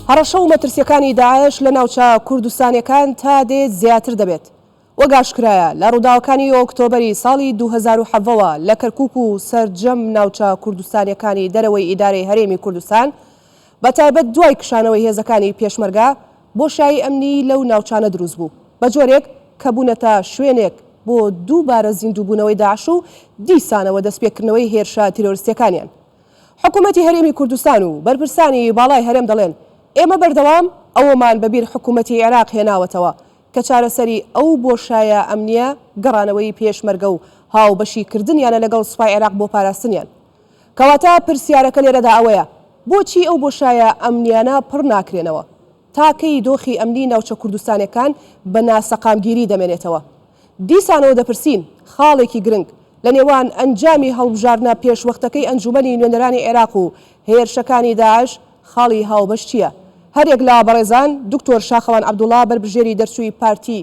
هەڕەشە و مەترسیەکانی داعش لە ناوچە کوردستانیەکان تا دێت زیاتر دەبێت. وەگاشکرایە لە ڕووداوەکانی ئۆکتۆبەری ساڵی 2007ەوە لە کەرکووک و سەرجەم ناوچە کوردستانیەکانی دەرەوەی ئیدارەی هەرێمی کوردستان بە تایبەت دوای کشانەوەی هێزەکانی پێشمەرگە بۆشایی ئەمنی لەو ناوچانە دروست بوو بە جۆرێک کە بوونەتە شوێنێک بۆ دووبارە زیندووبوونەوەی داعش و دیسانەوە دەستپێکردنەوەی هێرشە تیرۆریستیەکانیان. حکوومەتی هەرێمی کوردستان و بەرپرسانی باڵای هەرێم دەڵێن ئێمە بەردەوام ئەوەمان بەبیر حکوومەتی عێراق هێناوەتەوە کە چارەسەری ئەو بۆشایە ئەمنیە گەڕانەوەی پێشمەرگە و هاوبەشیکردنیانە لەگەڵ سوپای عێراق بۆ پاراستنیان. کەواتە پرسیارەکە لێرەدا ئەوەیە بۆچی ئەو بۆشایە ئەمنیانە پڕ ناکرێنەوە تاکەی دۆخی ئەمنی ناوچە کوردستانەکان بە ناسەقامگیری دەمێنێتەوە. دیسانەوە دەپرسین خاڵێکی گرنگ لە نێوان ئەنجامی هەڵبژاردنە پێشوەختەکەی ئەنجومەنی نوێنەرانی عێراق و هێرشەکانی داعش خاڵی هاوبەش چییە؟ هەرێک لە بەڕێزان دکتۆر شاخەوان عەبدوڵڵا بەربژێری دەرچووی پارتی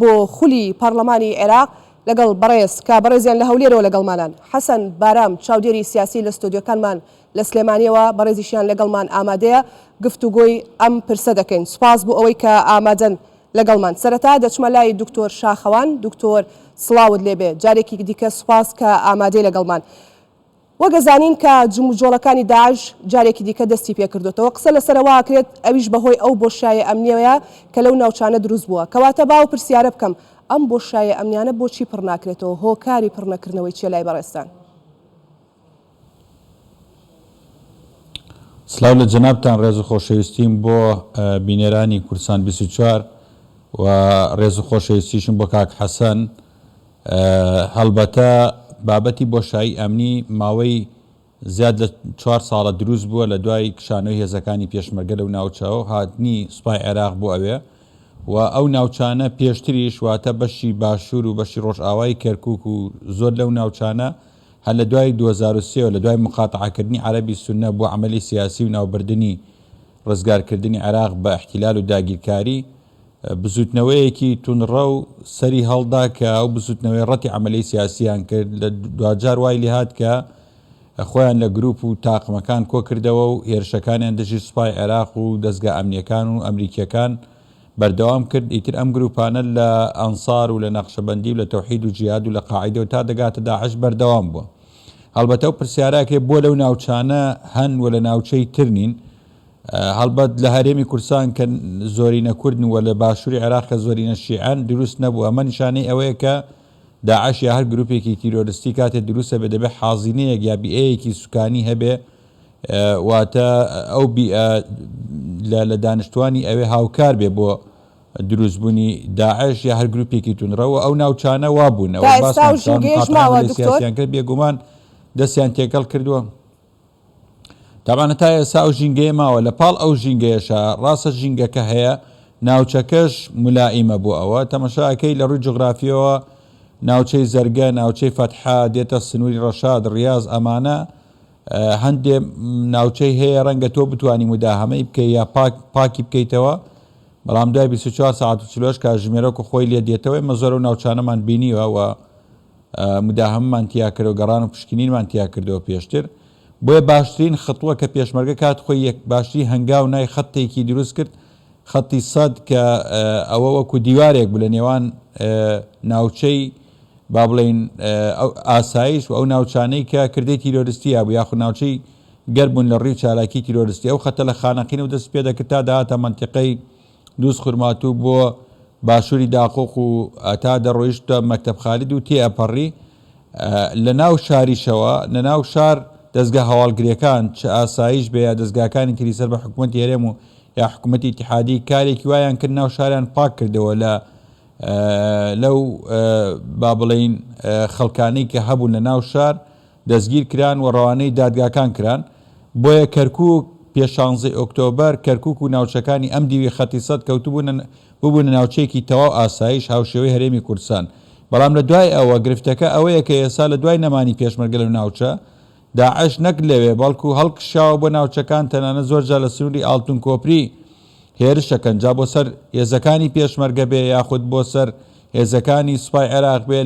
بۆ خولی پەرلەمانی عێراق لەگەڵ بەڕێز کا بەڕێزیان لە هەولێرەوە لەگەڵمانان حەسەن بارام چاودێری سیاسی لە ستۆدیۆکانمان لە سلێمانیەوە بەڕێزیشیان لەگەڵمان ئامادەیە گفتوگۆی ئەم پرسە دەکەین. سوپاس بۆ ئەوەی کە ئامادەن لەگەڵمان. سەرەتا دەچمە لای دکتۆر شاخەوان. دکتۆر سڵاوت لێبێ جارێکی دیکە سوپاس کە ئامادەی لەگەڵمان. وەگەزانین کە جموجۆڵەکانی داعش جارێکی دیکە دەستی پێکردوێتەوە قسە لەسەرەوەکرێت ئەویش بەهۆی ئەو بۆشایە ئەمنیەوەیە کە لەو ناوچانە دروست بووە. کەواتە باو پرسیارە بکەم ئەم بۆشایە ئەمنیانە بۆچی پڕ ناکرێتەوە؟ هۆکاری پڕنەکردنەوەی چیە لای بەڕێستان؟ سلااو لە جەنابتان ڕێز و خۆشەویستیم بۆ بینێرانی کورسان 24 و ڕێز و خۆشەویستیشم بۆ کاک حەسەن. هەڵبەتە بابەتی بۆشایی ئەمنی ماوەی زیاد لە 4 ساڵە دروست بووە لە دوای کشانەوەی هێزەکانی پێشمەرگە لەو ناوچەوە هاتنی سوپای عێراق بۆ ئەوێ و ئەو ناوچانە پێشتریش واتە بەشی باشوور و بەشی ڕۆژئاوای کەرکووک و زۆر لەو ناوچانە هەر لە دوای 2023 و لە دوای مقاتعەکردنی عەرەبی سوننە بۆ عەمەلی سیاسی و ناوبردنی ڕزگارکردنی عێراق بە احتیلال و داگیرکاری بزوتنەوەیەکی تونڕە و سەری هەڵدا کە ئەو بزوتنەوەی ڕەتی عەمەلەی سیاسیان کرد لە دوجار وای لێهات کە خۆیان لە گروپ و تاقمەکان کۆ کردەوە و هێرشەکانیان دژی سوپای عێراق و دەستگا ئەمنیەکان و ئەمریکیەکان بەردەوام کرد. ئیتر ئەم گروپانە لە ئەنسار و لە نەقشەبەندی و لە تەوحید و جیهاد و لە قاعیدە و تا دەگاتە داعش بەردەوام بووە. هەڵبەتە و پرسیارەکێ بۆ لەو ناوچانە هەن و لە ناوچەی ترنین هەڵبەت لە هەرێمی کوردستان کە زۆرینە کوردن و لە باشووری عێراق کە زۆرینە شیعەن دروست نەبوو. ئەمە نیشانەی ئەوەیە کە داعش یا هەر گروپێکی تیرۆریستی کاتێک دروستە بێ دەبێت حازینەیەک یا بیئەیەکی سوکانی هەبێ واتە ئەو لە دانیشتوانی ئەوێ هاوکار بێ بۆ دروستبوونی داعش یا هەر گروپێکی تونڕەوە ئەو ناوچانە وابوونەوە سیاسیان کرد بێگومان دەستیان تێکەڵ کردووە. تابانە تا ئێستا ئەو ژینگەیە ماوە لە پاڵ ئەو ژینگەیەشە ڕاستە ژینگەکە هەیە ناوچەکەش ملائیمە بوو ئەوە تەمەشاکەی لە ڕووی جغرافیەوە ناوچەی زەرگە ناوچەی فەتحا دێتە سنووری ڕەشاد ڕیاض ئەمانە هەندێ ناوچەی هەیە ڕەنگە تۆ بتوانی مداهەمەی بکەی یا پاکی بکەیتەوە بەڵام دوای 24 ساعت و 40 کاتژمێرەوە خۆی لێ دێتەوەی مە زۆر و ناوچانەمان بینیوە و مداهەممان تیا کردەوە گەڕان و پشکنینمان تیا کردەوە پێشتر. بۆیە باشترین خطووە کە پێشمەرگە کات خۆی یەک باشتری هەنگاو نای خەتێکی دروست کرد خەتی سەد کە ئەوە وەکو دیوارێک بوو لە نێوان ناوچەی با بڵێن ئاسایش و ئەو ناوچانەی کە کردەی تیرۆریستی بوو یاخود ناوچەی گەربوون لە ڕێی چالاکی تیرۆریستی ئەو خەتە لە خانەقین و دەست پێ دەکرد تا داهاتە منتیقەی دووس خورماتوو بۆ باشووری داقۆق و تا دەڕۆیشتە مەکتەب خالید و تێئەپەڕی لە ناو شاریشەوە لە ناو شار دەستگا هەواڵگریەکان چ ئاسایش بێ یا دەستگاکانی تری سەر بە حکوومەتی هەرێم و یا حکوومەتی ئیتیحادی کارێکی وایان کرد ناو شاریان پاک کردەوە لەو با بڵێن خەڵکانەی کە هەبوون لە ناو شار دەستگیر کران و ڕەوانەی دادگاکان کران. بۆیە کەرکووک پێش 16 ئۆکتۆبەر کەرکووک و ناوچەکانی ئەم دیوی خەتی سەد ببوون ناوچەیەکی تەواو ئاسایش هاوشێوەی هەرێمی کوردستان. بەڵام لە دوای ئەوە گرفتەکە ئەوەیە کە ئێستا لە دوای نەمانی پێشمەرگە لە ناوچە داعش نەک لەوێ بەڵکو هەڵکشاوە بۆ ناوچەکان تەنانە زۆرجار لە سنووری ئاڵتون کۆپری هێرشەکەن جا بۆ سەر هێزەکانی پێشمەرگە بێ یاخود بۆ سەر هێزەکانی سوپای عێراق بێ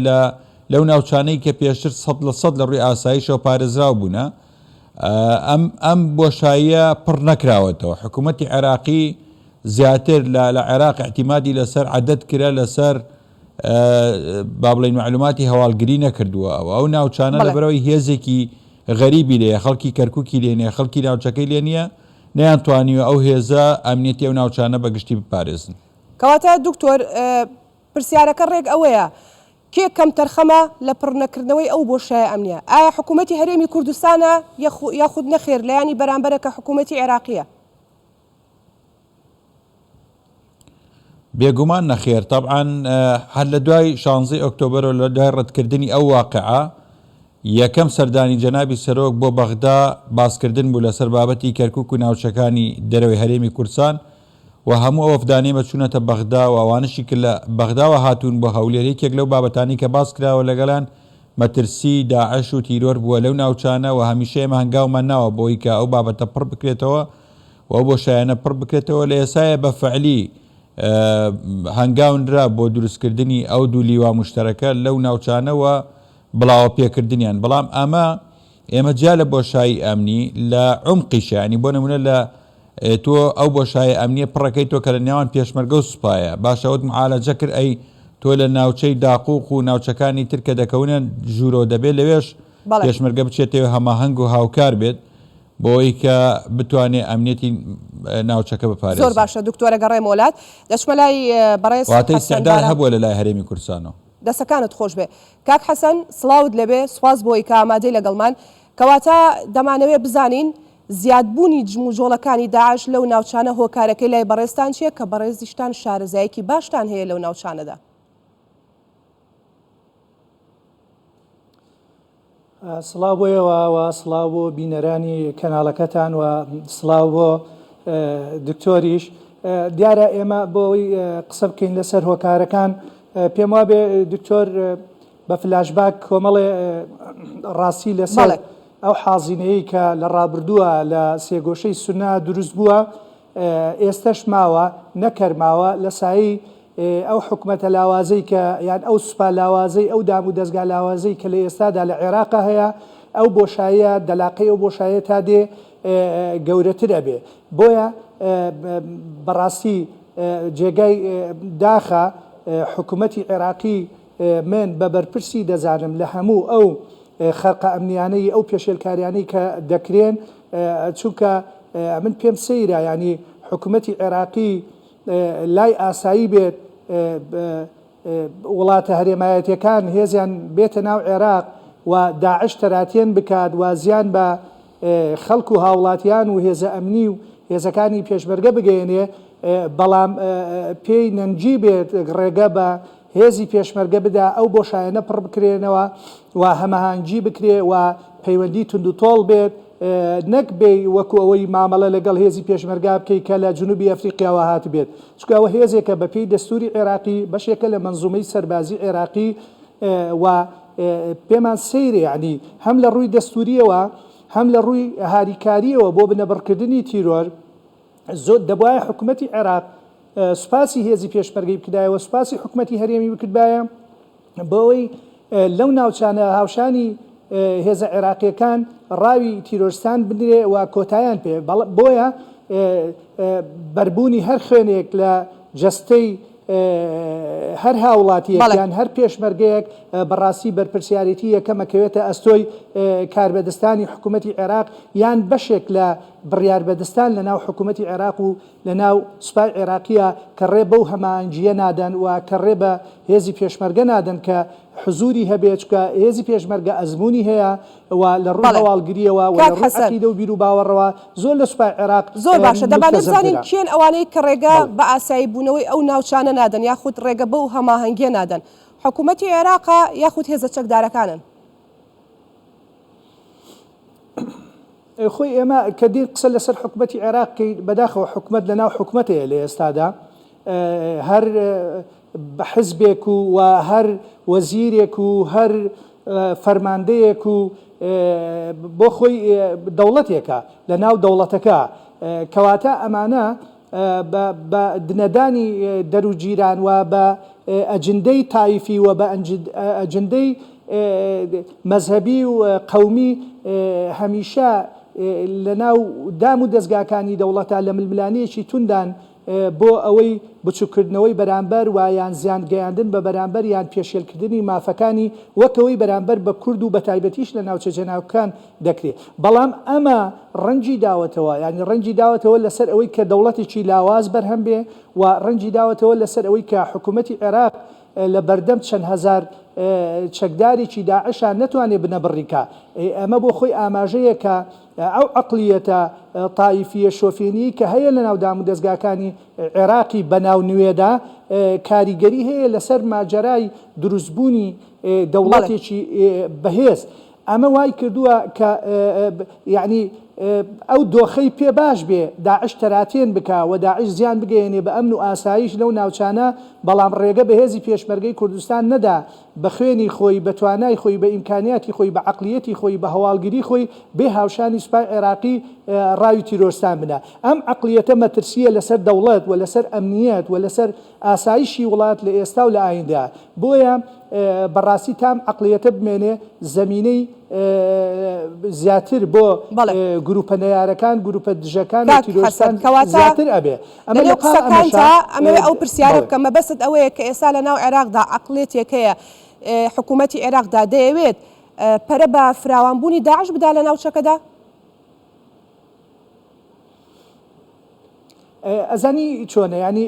لەو ناوچانەی کە پێشتر 100% لە ڕووی ئاسایشەوە پارێزراو بوونە ئەم بۆشاییە پڕ نەکراوەتەوە. حکوومەتی عێراقی زیاتر لە عێراق احتیمادی لەسەر عەدەد کرا لەسەر با بڵێن معلوماتی هەواڵگری نەکردووە. ئەو ناوچانە لەبەرەوەی هێزێکی غەریبی لێ خەڵکی کەرکووکی لێنێ خەڵکی ناوچەکەی لێ نییە نەیانتوانیوە ئەو هێزە ئەمنیەتی ئەو ناوچانە بەگشتی بپارێزن. کەواتە دوکتۆر پرسیارەکە ڕێک ئەوەیە کێ کەم تەرخەمە لە پڕنەکردنەوەی ئەو بۆشایە ئەمنیە؟ ئایا حکوومەتی هەرێمی کوردستانە یاخود نەخێر لەیانی بەرامبەرە کە حکوومەتی عێراقیە؟ بێگومان نەخێر. طبعاً هەر لە دوای 16 ئۆکتۆبەر و لە دوای ڕەتکردنی ئەو واقعە یەکەم سەردانی جەنابی سەرۆک بۆ بەغدا باسکردن بوو لەسەر بابەتی کەرکووک و ناوچەکانی دەرەوەی هەرێمی کوردستان و هەموو ئەو ئەفدانەی بەچوونەتە بەغدا و ئەوانشی کە لە بەغداوە هاتوون بۆ هەولێرێکێک لەو بابەتانی کە باس کراوە لەگەڵان مەترسی داعش و تیرۆر بووە لەو ناوچانە و هەمیشە ئێمە هەنگاومان ناوە بۆی کە ئەو بابەتە پڕ بکرێتەوە و ئەو بۆشایانە پڕ بکرێتەوە. لە ئێسایە بە فعلی هەنگاونرا بۆ دروستکردنی ئەو دوو لیوا مشتەرەکە لەو ناوچانەوە بڵاوە پێکردنیان. بەڵام ئێمە جا لە بۆشایی ئەمنی لە عمقیشە ینی بۆ نمونە لە تۆ ئەو بۆشایە ئەمنیە پڕەکەی تۆ کە لە نێوان پێشمەرگە و سوپایە باشەوت معالەجە کرد ئەی تۆ لە ناوچەی داقوق و ناوچەکانی ترکە دەکەونە ژوورۆ دەبێت لەوێش پێشمەرگە بچێتەوە هەماهەنگ و هاوکار بێت بۆی کە بتوانێت ئەمنیەتی ناوچەکە بپارێزێت. زۆر باشە دکتۆرە گەڕێم وڵات دەچمە لای بەڕێز واتەی استعداد هەبووە لە لای هەرێمی کوردستانەوە. دەسەکانت خۆش بێ. کاک حەسەن سڵاوت لەبێ سواز بۆی کە ئامادەی لەگەڵمان کەواتە دەمانەوێت بزانین زیادبوونی جموجۆڵەکانی داعش لەو ناوچانە هۆکارەکەی لای بەڕێستان چیە کە بەڕێزیشتان شارەزایەکی باشتان هەیە لەو ناوچانەدا؟ سڵاو بۆیەوە و سڵاو بۆ بینەرانی کەناڵەکەتان و سڵاو بۆ دکتۆریش. دیارە ئێمە بۆی قسە بکەین لەسەر هۆکارەکان پێم وابێ دکتۆر بە فلاشباک کۆمەڵێ ڕاستی لەسەر ئەو حازینەیە کە لە ڕابردووە لە سێگۆشەی سونا دروست بووە ئێستش ماوە نەکەرماوە لە سایی ئەو حکومەتە لاوازەی کە یان ئەو سوپا لاوازەی ئەو دام و دەستگا لاوازەی کە لە ئێستادا لە عێراق هەیە ئەو بۆشایە دەلاقەی ئەو بۆشایە تا دێ گەورەترە بێ. بۆیە بەڕاستی جێگای داخە حکوومەتی عێراقی من بە بەرپرسی دەزانم لە هەموو ئەو خەرقە ئەمنیانەی ئەو پێشێلکاریانەی کە دەکرێن چونکە من پێم سەیرە ینی حکوومەتی عێراقی لای ئاسایی بێت وڵاتە هەرێمایەتیەکان هێزیان بێتە ناو عێراق و داعش تەراتێن بکات و زیان بە خەڵک و هاوڵاتیان و هێزە ئەمنی و هێزەکانی پێشمەرگە بگەێنێ بەڵام پێی نەنجی بێت ڕێگە بە هێزی پێشمەرگە بدا ئەو بۆشایەنە پڕ بکرێنەوە و هەمەهانگی بکرێ و پەیوەندی تونند و تۆڵ بێت نەک بێ وەکو ئەوەی مامەڵە لەگەڵ هێزی پێشمەرگا بکەیت کە لە جنوبی ئەفریقیاوە هات بێت چکە ئەوە هێزێکە بەپێی دەستوری عێراقی بەشێکە لە منزومەی سەربازی عێراقی و پێمان سەیرێ ینی هەم لە ڕووی دەستوریەوە هەم لە ڕووی هاریکاریەوە بۆ بنەبڕکردنی تیرۆر زۆر دەبواە حکوومەتی عێراق سوپاسی هێزی پێشمەرگەی بکدایەوە سوپاسی حکوومەتی هەرێمی بکردایە بۆەوەی لەو ناوچانە هاوشانی هێزە عێراقیەکان ڕاوی تیرۆرستان بنرێ و کۆتاییان پێ بۆیە بەربوونی هەر خوێنێک لە جەستەی هەر هاوڵاتیەکان هەر پێشمەرگەیەک بەڕاستی بەرپرسیارەتی یەکەمەکەوێتە ئەستۆی کاربەدەستانی حکوومەتی عێراق یان بەشێک لە بڕیاربەدەستان لە ناو حکوومەتی عێراق و لە ناو سوپای عێراقیە کە ڕێ بەو هەمانجیە نادەن و کە ڕێ بە هێزی پێشمەرگە نادەن کە حزوری هەبێت چکە هێزی پێشمەرگە ئەزمموی هەیە و لە ڕووی هەواڵگریەوە و لە ڕووی عەقیدە و بیر و باوەڕەوە زۆر لە سوپای عێراق زۆر باشە دەبانێت بزانین کێن ئەوانەی کە ڕێگە بە ئاسایی بوونەوەی ئەو ناوچانە نادەن یاخود ڕێگە بەو هەماهەنگیە نادەن حکوومەتی عێراقا یاخود هێزە چەکدارەکانن. خۆی ئێمە کە دیر قسە لەسەر حکوومەتی عێراقی بەداخەوە حکوومەت لە ناو حکوومەتەیە لە ئێستادا هەر بە حزبێک و هەر وەزیرێک و هەر فەرماندەیەک و بۆ خۆی دەوڵەتێکە لە ناو دەوڵەتەکە کەواتە ئەمانە بە دنەدانی دەروجیران و بە ئەجندەی تایفی و بە ئەجندەی مەذهبی و قەومی هەمیشە لە ناو دام و دەستگاکانی دەوڵەتە لە ململانەیەکی توندان بۆ ئەوەی بچووکردنەوەی بەرامبەر و یان زیان گەیاندن بە بەرامبەر یان پێشێلکردنی مافەکانی وەکەوەی بەرامبەر بە کورد و بە تایبەتیش لە ناوچە جەناوەکان دەکرێت بەڵام ئەمە ڕەنجی داوەتەوە ینی ڕەنجی داوەتەوە لەسەر ئەوەی کە دەوڵەتێکی لاواز بەرهەم بێ و ڕەنجی داوەتەوە لەسەر ئەوەی کە حکوومەتی عێراق لە بەردەم چەند هەزار چەکدارێکی داعشان نەتوانێت بنە بڕیکە ئەمە بۆ خۆی ئاماژەیە کە ئەو عقلیەتە تایفیە شۆفێنی کە هەیە لە ناودام و دەستگاکانی عێراقی بەناو نوێدا کاریگەری هەیە لەسەر ماجەرای دروستبوونی دەوڵەتێکی بەهێز ئەمە وای کردووە کە یعنی ئەو دۆخەی پێ باش بێ داعش تەراتێن بکە و داعش زیان بگەێنێ بە ئەمن و ئاسایش لەو ناوچانە بەڵام ڕێگە بەهێزی پێشمەرگەی کوردستان نەدا بە خوێنی خۆی بە توانای خۆی بە ئیمکانیاتی خۆی بە عقلیەتی خۆی بە هەواڵگیری خۆی بێ هاوشانی سوپای عێراقی ڕاوی تیرۆستان بنە ئەم عقلیەتە مەترسیە لەسەر دەوڵەت و لەسەر ئەمنیەت و لەسەر ئاسایشی وڵات لە ئێستا و لە ئایندا بۆیە بەڕاستی تام عقلیەتە بمێنێ زەمینەی زیاتر بۆ گروپە نەیارەکان گروپە دژەکان و تیرۆستان زیاتر ئەبێ ئەمە ئەو پرسیارە بکەم مەبەست ئەوەیە کە ئێستا لە ناو عێراقدا عقلێتێکەیە حکوومەتی عێراقدا دەیەوێت پەرە بە فراوانبوونی داعش بدا لە ناوچەکەدا ئەزانی چۆنە ینی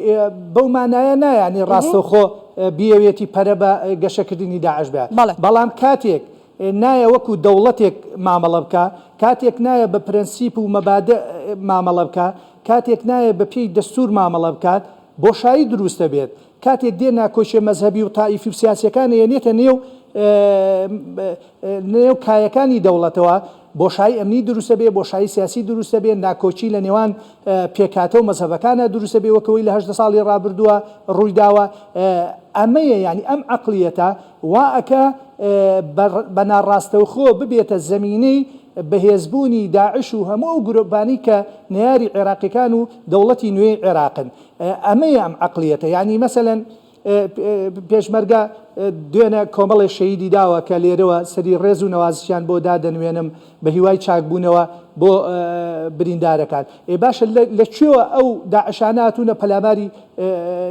بەو مانایە نایانی ڕاستەوخۆ بیەوێتی پەرە بە گەشەکردنی داعش بێت بەڵام کاتێک نایە وەکو دەوڵەتێک مامەڵە بکە کاتێک نایە بە پرەنسیپ و مەبادە مامەڵە بکە کاتێک نایە بە پێی دەستور مامەڵە بکات بۆشایی دروستە بێت کاتێک دێ ناکۆچێ مەزهبی و تائیفی و سیاسیەکانی هێنێتە نێو کایەکانی دەوڵەتەوە بۆشایی ئەمنی دروستە بێ بۆشایی سیاسی دروستە بێ ناکۆچی لە نێوان پێکاتە و مەزهبەکانە دروستە بێ وەکەوەی لە 8 ساڵی ڕابردووە ڕوویداوە ئەمەیە ینی ئەم عقلیەتە واکە بە ناڕاستەوە خۆ ببێتە زەمینەی بەهێزبوونی داعش و هەموو ئەو گرۆپانی کە نەیاری عێراقیەکان و دەوڵەتی نوێی عێراقن ئەمەیە ئەم عقلیەتە ینی مەسەلەن پێشمەرگە دوێنە کۆمەڵی شەیدی داوە کە لێرەوە سەری ڕێز و نەوازشیان بۆ دادەنوێنم بە هیوای چاکبوونەوە بۆ بریندارەکان باشە لەکوێوە ئەو داعشانە هاتوونە پەلاماری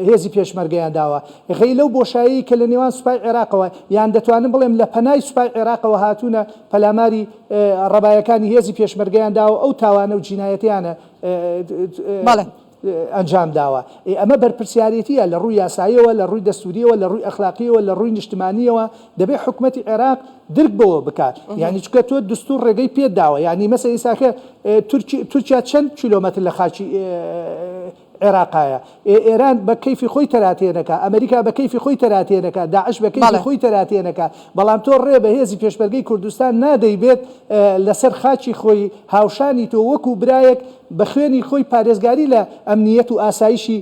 هێزی پێشمەرگەیان داوە غەی لەو بۆشایی کە لە نێوان سوپای عێراقەوە یان دەتوانم بڵێم لە پەنای سوپای عێراقەوە هاتوونە پەلاماری ڕەبایەکانی هێزی پێشمەرگەیان داوە ئەو تاوانە و جینایەتیانە ئەنجام داوە ئەمە بەرپرسیارەتیە لە ڕووی یاساییەوە لە ڕووی دەستوریەوە لە ڕووی ئەخلاقیەوە لە ڕووی نیشتمانیەوە دەبێت حکوومەتی عێراق درک بەوە بکات یعنی چکە تۆ دستور ڕێگەی پێداوە ینی مەسە ئیساخە تورکیا چەند کیلۆمەتر لە خاچی عێراقایە ئێران بە کەیفی خۆی تەراتێنەکە ئەمریکا بە کەیفی خۆی تەراتێنەکە داعش بە کەیفی خۆی تەراتێنەکە بەڵام تۆ ڕێ بە هێزی پێشمەرگەی کوردستان نادەیبێت لەسەر خاچی خۆی هاوشانی تۆ وەکو برایەک بە خوێنی خۆی پارێزگاری لە ئەمنیەت و ئاسایشی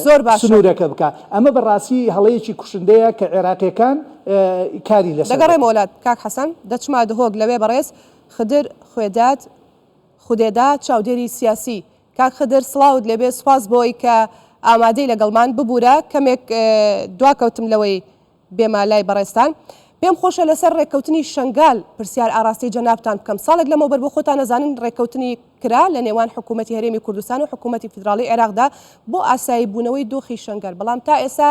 زۆر باش سنوورەکە بکە ئەمە بەڕاستی هەڵەیەکی کوشندەیە کە عێراقیەکان کاری لەسەر دەگەڕێمە وڵات کاک حەسەن دەچما دهۆک لەوێ بەڕێز خدر خوێدات خودێدا چاودێری سیاسی کاک خدر سڵاوت لەبێ سوپاس بۆی کە ئامادەی لەگەڵمان ببوورە کەمێک دواکەوتم لەوەی بێمە لای بەڕێستان پێم خۆشە لەسەر ڕێککەوتنی شنگال پرسیار ئاراستی جەنابتان بکەم ساڵێک لەمەوە بەر بۆ خۆتان نەزانن ڕێککەوتنی کرا لە نێوان حکوومەتی هەرێمی کوردستان و حکوومەتی فیدراڵی عێراقدا بۆ ئاسایی بوونەوەی دۆخی شنگال بەڵام تا ئێستا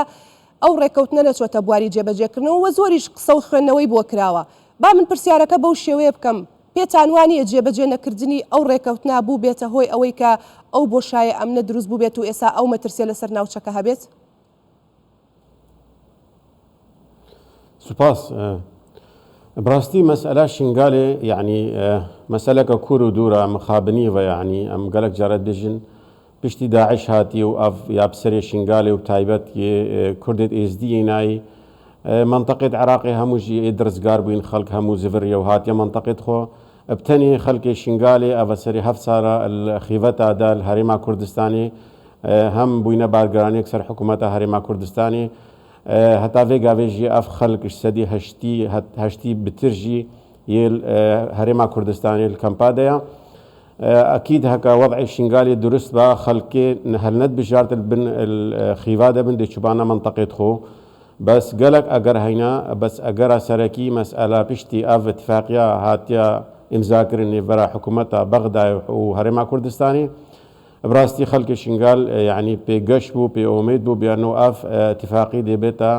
ئەو ڕێککەوتنە نەچۆتە بواری جێبەجێکردنەوە و زۆریش قسە و خوێندنەوەی بۆ کراوە با من پرسیارەکە بەو شێوەیە بکەم پێتان وانیە جێبەجێ نەکردنی ئەو ڕێککەوتنا بوو بێتە هۆی ئەوەی کە ئەو بۆشایە ئەمنە دروست بوو بێت و ئێستا ئەو مەترسیە لەسەر ناوچەکە هەبێت سوپاس براستی مسئله شنگاله یعنی مسئله که کورو دورا مخابنی و یعنی ام گلک جارد بجن پشتی داعش هاتی و اف یا بسری شنگاله و تایبت کردت ازدی نای منطقة عراقي هموجي درزقار بين خلق همو زفرية وهات يا منطقة خو ابتني خلق شنغالي أفسري هفسارة الخيفتا دا الهريمة كردستاني هم بوينة بارقراني اكسر حكومة هريمة كردستاني حتى فيقا فيجي اف خلق اشتدي هشتي بترجي يل هريمة كردستاني الكامباديا اكيد هكا وضع الشنغالي درست با خلقي هل ند بجارة البن الخيفادة بن دي شبانا منطقة خو بس قالك اگر هينا بس اگر سركي مسألة بشتي اف اتفاقية هاتيا امزاکردنی برای حکوومەتە بەغدای و هەرێما کوردستانی بڕاستی خەڵکی شنگال یعنی پێگەشت بوو پێ ئۆمید بوو بیانەوە ئەف اتفاقی دەبێتە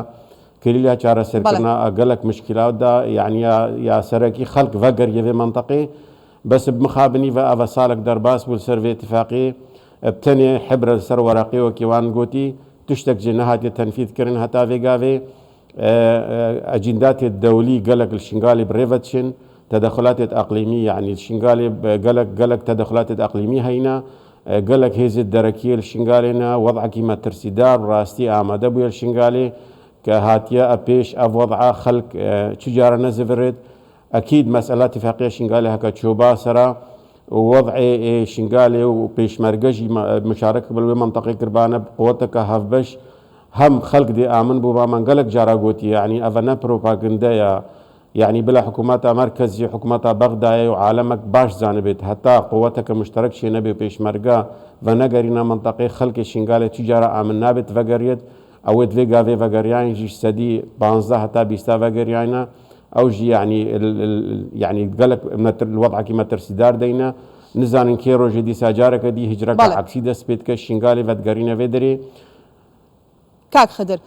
کلیلا چارەسەرکردنا گەلک مشکلاتدا یعنی یا سەرەکی خەڵک ڤەگەریەوێ منطقی بەس بمخابنی و ئەڤە ساڵک دەرباس بوو سەرێ اتفاقی بتەنێ حبرە سەر وەرەقیەوە کیوان گوتی تشتێک جێ نەهاتێ تەنفیدکردن هەتا vێگاوێ ئەجنداتێت دەولی گەلک شنگالی برێڤەتشن تدخلات اقليميه يعني الشنغالي قالك تدخلات اقليميه هينا قالك هيز الدركيه الشنغالينا وضع كيما ترسيدار راستي اماده بو الشنغالي كهاتيا ابيش اف وضع خلق تجاره نزفرت اكيد مساله اتفاقيه شنغالي هكا تشوبا سرا ووضع شنغالي وبيش مرقجي مشاركه بالمنطقه كربانه بقوتك هافبش هم خلق دي امن بو من قالك جاراغوتي يعني افنا بروباغندا يعني بلا حكومات مركزي حكومات بغداد وعالمك باش زانبت حتى قوتك مشترك شي نبي بيشمرقا ونقرنا منطقه خلق شنغالي تجاره امن نابت وغريت او دفيغا في وغريان جي سدي 15 حتى 20 وغريانا او جي يعني قالك الوضع كما ترسيدار دينا نزان كيرو جدي ساجارك دي هجرك عكسي دس بيتك شنغالي وغرينا فيدري كاك خدر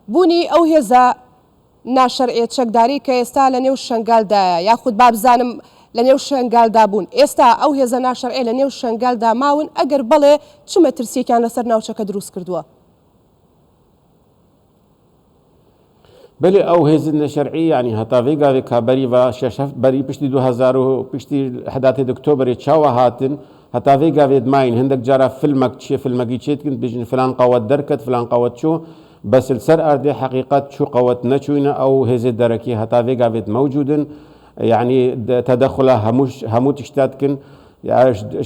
بوني او هزا ناشرعیت چەکداری کە ئێستا لە نێو شنگالدایە یاخود بابزانم لە نێو شنگالدا بوون ئێستا ئەو هێزە ناشرعێ لە نێو شنگالدا ماون ئەگەر بەڵێ چ مەترسیەکیان لەسەر ناوچەکە دروست کردووە بلي او هيزن شرعي يعني هتا فيغا كابري و ششف بري بشتي 2000 بشتي 11 اكتوبر تشاوا هاتن هتا فيغا دماين هندك جرى فيلمك شي فيلمك تشيتكن بيجن فلان قوت دركت فلان قوت شو بس السر أردي حقيقة شو قوت نشوينا أو هذه الدركي هتا فيغا موجودن يعني تدخلها هموت اشتاتكن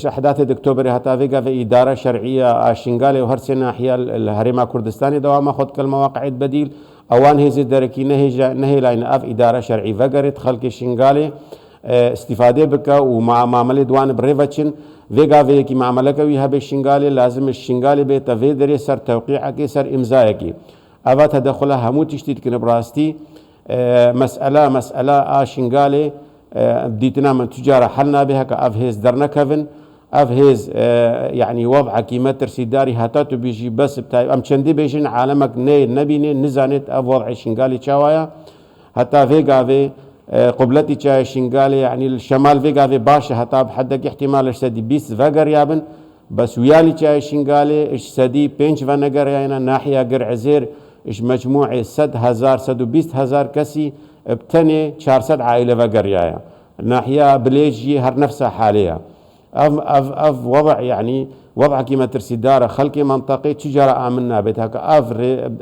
أحداث أكتوبر هتا فيغا في إدارة شرعية شنغالي وهرسي ناحية الهريمة كردستاني دوما خد كالمواقع بديل أوان هذه الدركي نهي لاين أف إدارة شرعي فقرت خلق شنغالي استفاده بك ومع معامله دوان بريفاتشن فيغا في معامله كوي هب الشنغالي لازم الشنغالي بيت فيدري سر توقيعك سر امضائك ابا تدخلها همو تشتيت كن براستي مساله شنغالي بديتنا من تجاره حلنا بها كافهز درنا كفن افهز يعني وضع كيما ترسيداري هاتاتو بيجي بس بتاع ام چندي بيجن عالمك نبيني نزانت اف وضع الشنغالي تشاوايا حتى فيغا في قبلتي تشاي شنغالي يعني الشمال فيغا في باشا حتى بحدك احتمال اشتدي 20 فقر يابن بس ويالي تشاي شنغالي اش سدي 5 فنقر يعني ناحية قرع زير اش مجموعة 1000 120,000 كسي بتني 400 عائلة فقر يعني ناحية بليجي هر نفسها حاليا اف وضع يعني وضع كيما ترسي دارة خلقي منطقي تجارة آمنا بيتها اف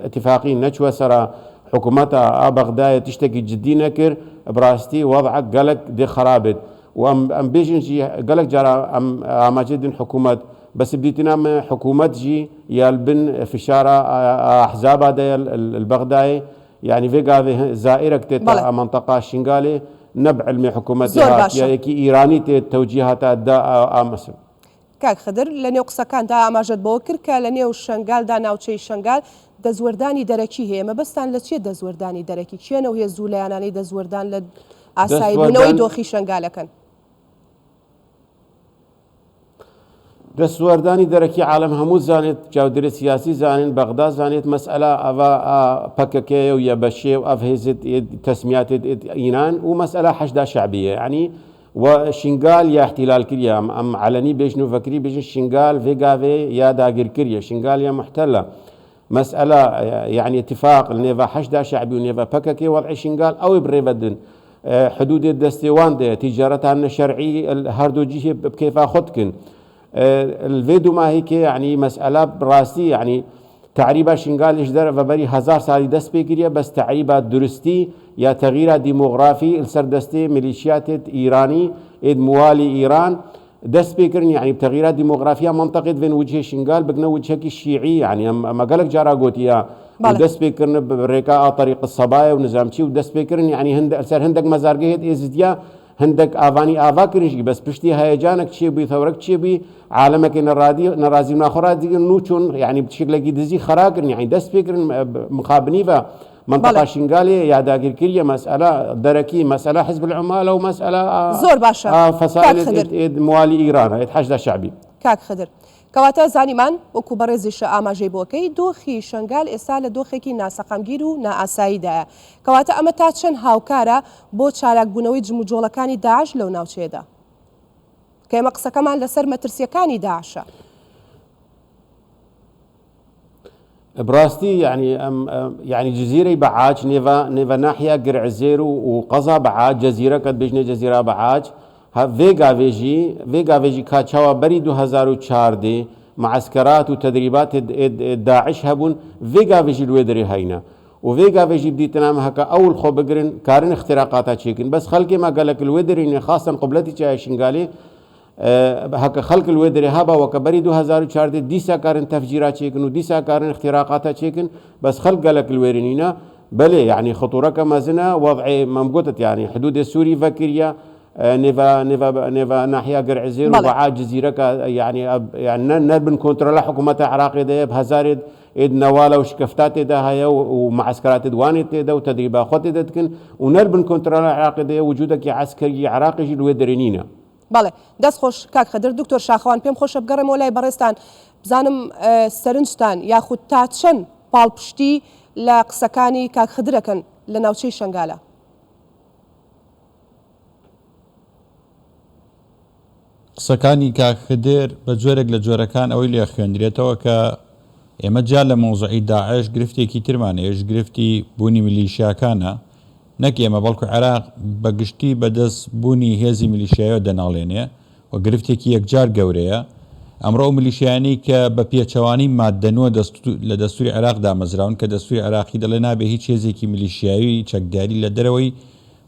اتفاقي نشوى سرا حكومتها بغداد تشتكي جدي نكر براستي وضعك قالك دي خرابت وام بيجن جي قالك جرى ام جد حكومات بس بديتنا حكومات جي يالبن في شارع احزاب هذا البغدادي يعني في زائرك تتا منطقه شنغالي نبع علمي حكومتها كي ايراني توجيهات دا مصر كاك خضر لنيو قسەکان دا ئاماژەت بۆ کرد کە لە نێو شنگالدا ناوچەی شنگال دەزوەردانی دەرەکی هەیە مەبەستان لە چێ دەزوەردانی دەرەکی کێنەوە هێز زوو لایەنانەی دەزوەردان لە ئاسایی بوونەوەی دۆخی شنگالەکەن دەسوەردانی دەرەکی عالم هەموو زانێت چاودێری سیاسی زانین بەغدا زانێت مەسئلە ئەڤە پەکەکەیە و یەبەشێ و ئەڤهێزت تەسمیاتێت ئینان و مەسئلە حەشدا شعبیە يعني وشنغال يا احتلال كريا ام علني بيجنو فكري بيجن شنغال فيغافي يا داغر كريا شنغال يا محتله مساله يعني اتفاق النيفا حشدا شعبي ونيفا بككي وضع شنغال او بريفدن حدود الدستيوان دي تجارتها شرعي الهردوجي بكيف اخذكن الفيديو ما هيك يعني مساله براسي يعني تعريبا شنغال اجدر فبري 1000 سالي دست بكريا بس تعريبا درستي يا تغيير ديموغرافي السردستي ميليشيات ايراني اد موالي ايران دست بكرن يعني بتغييرات ديموغرافيه منطقه بين وجه شنغال بقنا وجهك الشيعي يعني ما قالك جاراغوتيا دست بكرن بريكا طريق الصبايا ونظامتي ودست بكرن يعني هندك مزارقه ازديا هندك افاني افاكرنجي بس بشتي هيجانك شي بي ثورك شي بي عالمك نرازي ناخرات نوچون يعني بشكل دزي خراكن يعني دست بكرن مخابني منطقة شنغالي ياداگیر کریە مەسئلە دەرەکی مەسئلە حزب العمالە و مەسئلە زۆر باشە فەسائل موالی ئیرانە حەشدە شعبی کاک خدر کەواتە زانیمان وەکو بەڕێزیش ئاماژەی بۆکەی دۆخی شنگال ئێستا لە دۆخێکی ناسەقامگیر و نائاساییدایە کەواتە ئەمە تا چەند هاوکارە بۆ چالاکبوونەوەی جموجۆڵەکانی داعش لەو ناوچەیەدا کە ئێمە قسەکەمان لەسەر مەترسیەکانی داعشە. براستي يعني جزيرة بعاج نيفا ناحية قرعزير وقضا بعاج جزيرة قد بجنة جزيرة بعاج فيغا فيجي كاتشاوا بري 2004 معسكرات وتدريبات داعش هبون فيغا فيجي الويدري هينا وفيغا فيجي بديت نام هكا اول خو بقرن كارن اختراقاتها تشيكن بس خلقي ما قال لك الويدري خاصة قبلتي جاي شنغالي هكا خلق الويدري هابا وكبري 2004 ديسا كارن تفجيرات تشيكن وديسا كارن اختراقاتها تشيكن بس خلق قال لك الويرينينا بلي يعني خطورة كما زنا وضع ممقوتة يعني حدود السوري فكريا نيفا ناحية قرعزير وبعاد جزيرة يعني نبن كنترول حكومة العراق ده بهزارد إد نوالا وشكفتات ده هيا ومعسكرات دوانت ده وتدريبات خط ده تكن ونربن كنترول العراق ده وجودك عسكري عراقي الويدرينينا. بەڵێ دەست خۆش کاک خەدر دکتۆر شاخەوان پێم خۆشە بگەڕێمەوە لای بەڕێستان بزانم سەرنجتان یاخود تا چەند پاڵپشتی لە قسەکانی کاک خدرەکەن لە ناوچەی شنگالە. قسەکانی کاک خدر بە جۆرێک لە جۆرەکان ئەوەی لێ خوێندرێتەوە کە ئێمە جا لە مۆزوعی داعش گرفتێکی ترمانەیەش گرفتی بوونی میلیشیاکانە نەک ئێمە بەڵکو عێراق بەگشتی بەدەست بوونی هێزی میلیشیایەوە دەناڵێنێ و گرفتێکی یەکجار گەورەیە ئەمڕۆ میلیشیانی کە بە پێچەوانی مادەنوە لە دەستوری عێراق دامەزراون کە دەستوری عێراقی دەڵێ نابێ هیچ هێزێکی میلیشیاوی چەکداری لە دەرەوەی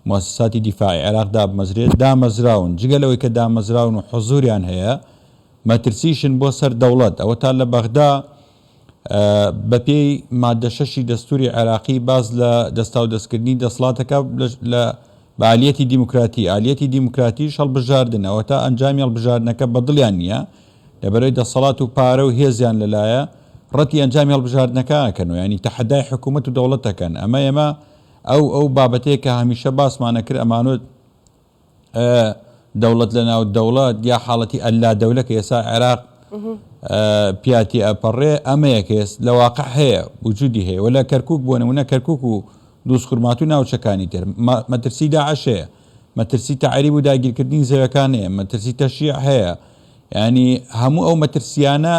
مؤسساتی دیفاعی عێراق دامەزرێت دامەزراون جگەلەوەی کە دامەزراون و حزوریان هەیە مەترسیشن بۆ سەر دەوڵەت ئەوە تا لە بەغدا بەپێی مادە شەشی دەستوری عێراقی باز لە دەستا و دەستکردنی دەسڵاتەکە لە عالیەتی دیموکراتی ئالیەتی دیموکراتیش هەڵبژاردنەوە تا ئەنجامی هەڵبژاردنەکە بەدڵیان نییە لەبەرەوەی دەسەڵات و پارە و هێزیان لەلایە ڕەتی ئەنجامی هەڵبژاردنەکەکەن و ینی تەحەدای حکوومەت و دەوڵەتەکەن ئەمە ئەو بابەتەیە کە هەمیشە باسمانە کرد ئەمانوت دەوڵەت لە ناو دەوڵەت یا حاڵەتی ئەللا دەولە کە ئێستا عێراق پیاتی ئەپەڕێ ئەمە یەکێس لە واقع هەیە وجودی هەیە وە لە کەرکووک بۆ نمونە کەرکووک و دووسخورمات و ناوچەکانی تر مەترسی داعش هەیە مەترسی تەعریب و داگیرکردنی زەویەکان هەیە مەترسی تەشیع هەیە ینی هەموو ئەو مەترسیانە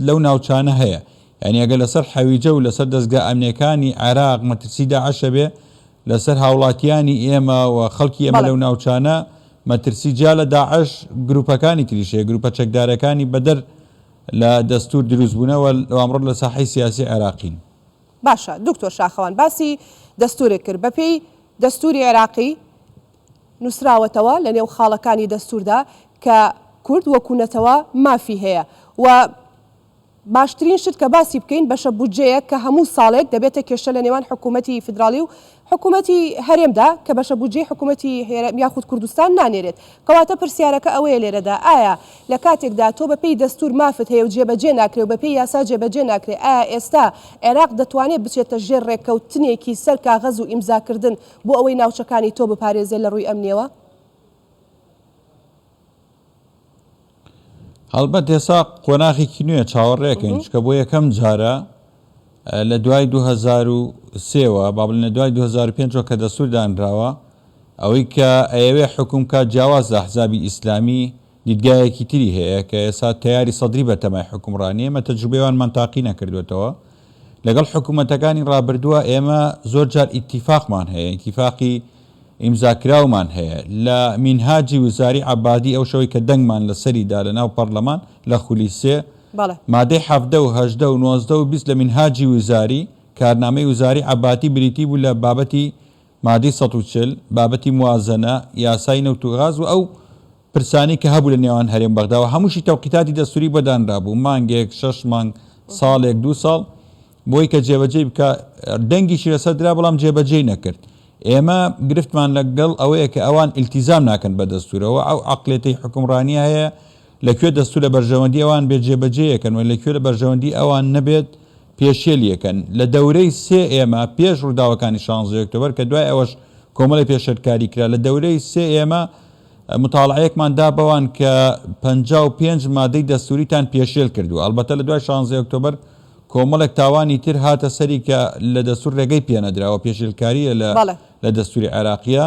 لەو ناوچانە هەیە ینی ئەگە لەسەر حەویجە و لەسەر دەستگا ئەمنیەکانی عێراق مەترسی داعشە بێ لەسەر هاوڵاتیانی ئێمە و خەڵکی ئێمە لەو ناوچانە مەترسی جا لە داعش گروپەکانی تریشەیە گروپە چەکدارەکانی بەدەر لە دەستور دروستبوونەوە ئەمڕۆ لە ساحەی سیاسی عێراقین. باشە دکتۆر شاخەوان باسی دەستورێک کرد بەپێی دەستوری عێراقی نووسراوەتەوە لە نێو خاڵەکانی دەستوردا کە کورد وەکوونەتەوە مافی هەیە و باشترین شت کە باسی بکەین بەشە بودجەیە کە هەموو ساڵێک دەبێتە کێشە لە نێوان حکوومەتی فیدراالی و حکوومەتی هەرێمدا کە بەشە بودجەی حکوومەتی یاخود کوردستان نانێرێت کەواتە پرسیارەکە ئەوەیە لێرەدا ئایا لە کاتێکدا تۆ بەپێی دەستور مافت هەیە و جێبەجێ ناکرێ و بەپێی یاسا جێبەجێ ناکرێ ئایا ئێستا عێراق دەتوانێت بچێتە ژێر ڕێککەوتنێکی سەر کاغەز و ئیمزاکردن بۆ ئەوەی ناوچەکانی تۆ بپارێزێت لە ڕووی ئەمنیەوە؟ هەڵبەت ئێستا قۆناغێکی نوێ چاوەڕێکەین چکە بۆ یەکەم جارە لە دوای 2003ەوە با بڵێن لە دوای 2005 کە دەستور دانراوە ئەوەی کە ئەیەوێ حکومکات جیاواز لە ئەحزابی ئیسلامی دیدگایەکی تری هەیە کە ئێستا تەیاری سەدری بە تەمای حکومڕانی ئێمە تەجروبەیەوان منتاقی نەکردوێتەوە لەگەڵ حکوومەتەکانی ڕابردووە ئێمە زۆر جار ئیتیفاقمان هەیە ئیتیفاقی ئیمزاکراومان هەیە لە مینهاجی وزاری عەبادی ئەو شەوەی کە دەنگمان لەسەریدا لە ناو پەرلەمان لە خولی سێ مادەی 17 و 18 و 19 و 20 لە مینهاجی وزاری کارنامەی وزاری عەبادی بریتی بوو لە بابەتی مادەی 140 بابەتی موازنە یاسای نەوت و غاز و ئەو پرسانی کە هەبوو لە نێوان هەرێم بەغداوە هەمووشی تەوقیتاتی دەستوری بەدانرابوو مانگێک 6 مانگ ساڵێک 2 ساڵ بۆی کە جێبەجێ بکە دەنگیشی لەسەر درا بەڵام جێبەجێ نەکرد ئێمە گرفتمان لەگەڵ ئەوەیە کە ئەوان ئیلتیزام ناکەن بە دەستورەوە ئەو عەقڵێتی حکومڕانی هەیە لەکوێ دەستور لە بەرژەوەندی ئەوان بێت جێبەجێیەکەن و لەکوێ لە بەرژەوەندی ئەوان نەبێت پێشێلیەکەن لە دەورەی سێ ئێمە پێش ڕووداوەکانی 16 ئۆکتۆبەر کە دوای ئەوەش کۆمەڵی پێشەرکاری کرا لە دەورەی سێ ئێمە مطالعەیەکمان دا بەوان کە 55 مادەی دەستوریتان پێشێل کردو. ئەلبەتە لە دوای 16 ئۆکتۆبەر کۆمەڵێک تاوانی تر هاتە سەری کە لە دەستور ڕێگەی پێنەدراوە پێشێلکاریە لە دەستوری عێراقیە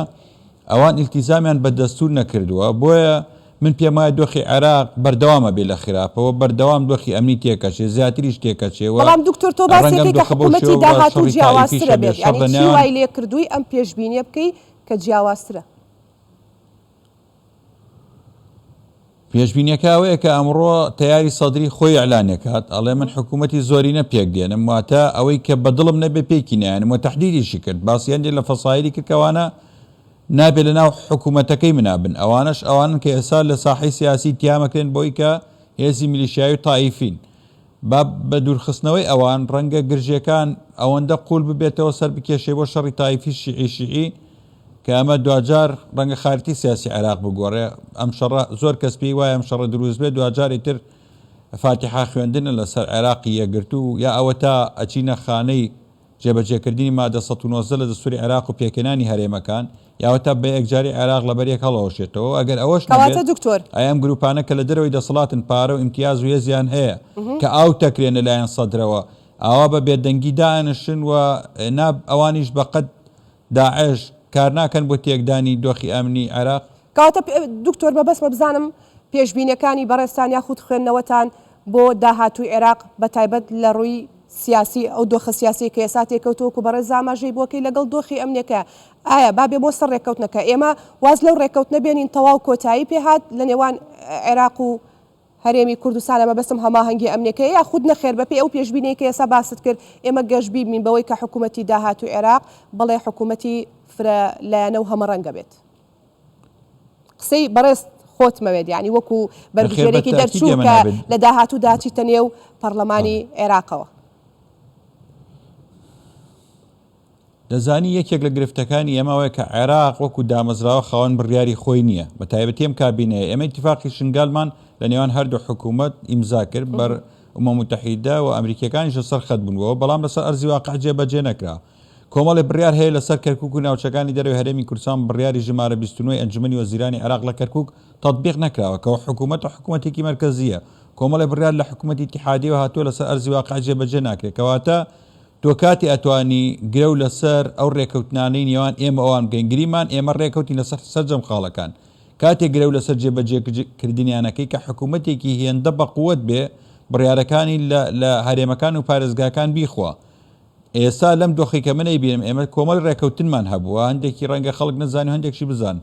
ئەوان ئیلتیزامیان بە دەستور نەکردووە. بۆیە من پێم وایە دۆخی عێراق بەردەوامە بێ لە خراپەوە بەردەوام دۆخی ئەمنی تێکەچێ زیاتریش تێکەچێەوە. بەڵام دکتۆر تۆ باسێکی کە حکوومەتی داهاتوو جیاوازترە بێت یعنی چی وای لێ کردووی ئەم پێشبینیە بکەی کە جیاوازترە؟ پێشبینیەکە ئەوەیە کە ئەمڕۆ تیاری سەدری خۆی ئەعلانێکات ئەڵێ من حکوومەتی زۆرینە پێک دێنم واتە ئەوەی کە بەدڵم نەبێ پێکی نایەنم و تەحدیدیشی کرد باسییان لە فەسایلی کردکەوانە نابێت لە ناو حکوومەتەکەی منابن ئەوانش ئەوانن کە ئێستا لە ساحی سیاسی تیامەکەن بۆی کە هێزی میلیشیایی و تایفین بە دوورخستنەوەی ئەوان ڕەنگە گرژیەکان ئەوەندە قوول ببێتەوە سەر بکێشێ بۆ شەڕی تایفی شیعی کە ئەمە دوجار ڕەنگە خارتی سیاسی عێراق بگۆڕێ ئەم شەڕە زۆر کەس پێی وایە ئەم شەڕە دروست بێت دوجاری تر فاتحا خوێندنە لەسەر عێراقی یەگرتو یا ئەوە تا ئەچینە خانەی جێبەجێکردنی مادە 1990 لە دەستوری عێراق و پێکەنانی هەرێمەکان یاوەتا بە یەکجاری عێراق لە بەریەک هەڵەوەشێتەوە ئەگەر ئەوەش کەواتە دکتۆر ئەم گروپانە کە لە دەرەوەی دەسەڵاتن پارە و ئیمتیاز و هێزیان هەیە کە ئاو تەکرێن لەلایەن سەدرەوە ئاوا بە بێدەنگی دانشن و ئەوانیش بەقەد داعش کار ناکەن بۆ تێکدانی دۆخی ئەمنی عێراق. کەواتە دکتۆر بەبەستمە بزانم پێشبینەکانی بەڕێستان یاخود خوێندنەوەتان بۆ داهاتووی عێراق بە تایبەت لە ڕووی سیاسی ئەو دۆخە سیاسی کە ئێستا تێکەوتووەکو بەڕێز ئاماژەی بۆکەی لەگەڵ دۆخی ئەمنیەکە ئایا بابێ بۆ سەر ڕێکەوتنەکە ئێمە واز لەو ڕێکەوتنە بێنین تەواو کۆتایی پێهات لە نێوان عێراق و هەرێمی کوردستانە مەبەستم هەماهەنگی ئەمنیەکە یا خود نەخێر بەپێی ئەو پێشبینەی کە ئێستا باست کرد ئێمە گەشتبی بین بەوەی کە حکوومەتی داهاتووی عێراق بەڵێ حکوومەتی فرە لایەنە و هەمە ڕەنگە بێت. قسەی بەڕێست خۆتمەوێت یعنی وەکو بەرگژێرێکی دەرچوو کە لە داهاتوو داچیتە نێو پەرلەمانی عێراقەوە. دەزانی یەکێک لە گرفتەکانی ئێمەوەیە کە عێراق وەکو دامەزراوە خاوەن بڕیاری خۆی نییە بە تایبەتی ئەم کابینەیە ئێمە ئیتیفاقی شنگالمان لە نێوان هەردوو حکوومەت ئیمزا کرد بەر ئومە متحیدە و ئەمریکەکانیش لەسەر خەت بوونەوە بەڵام لەسەر ئەرزی واقع جێبەجێ نەکرا. کۆمەڵی بڕیار هەیە لەسەر کەرکووک و ناوچەکانی دەروی هەرێمی کوردستان بڕیاری ژمارە 29 ئەنجومەنی وەزیرانی عێراق لە کەرکووک تەطبیق نەکراوە کەەوە حکوومەت و حکوومەتێکی مرکزیە کۆمەڵی بڕیار لە حکوومەتی اتحادیەوە هاتووە لەسەر ئەرزی واقع جێبەجێ ناکرێت کەواتە تۆ کاتی ئەتوانی گرە و لەسەر ئەو ڕێکەوتنانەی نێوان ئێمە ئەوان بگەین گریمان ئێمە ڕێکەوتی لەسەر سەرجەم خاڵەکان کاتێک گرە و لەسەر جێبەجێکردنیانەکەی کە حکوومەتێکی هێندە بە قووەت بێ بڕیارەکانی لە هەرێمەکان و پارێزگاکان بیخوا. ئێستا لەم دۆخی کە منەی بینم ئێمە کۆمەڵ ڕێکەوتنمان هەبووە هەندێکی ڕەنگە خەڵک نەزانی هەندێکشی بزان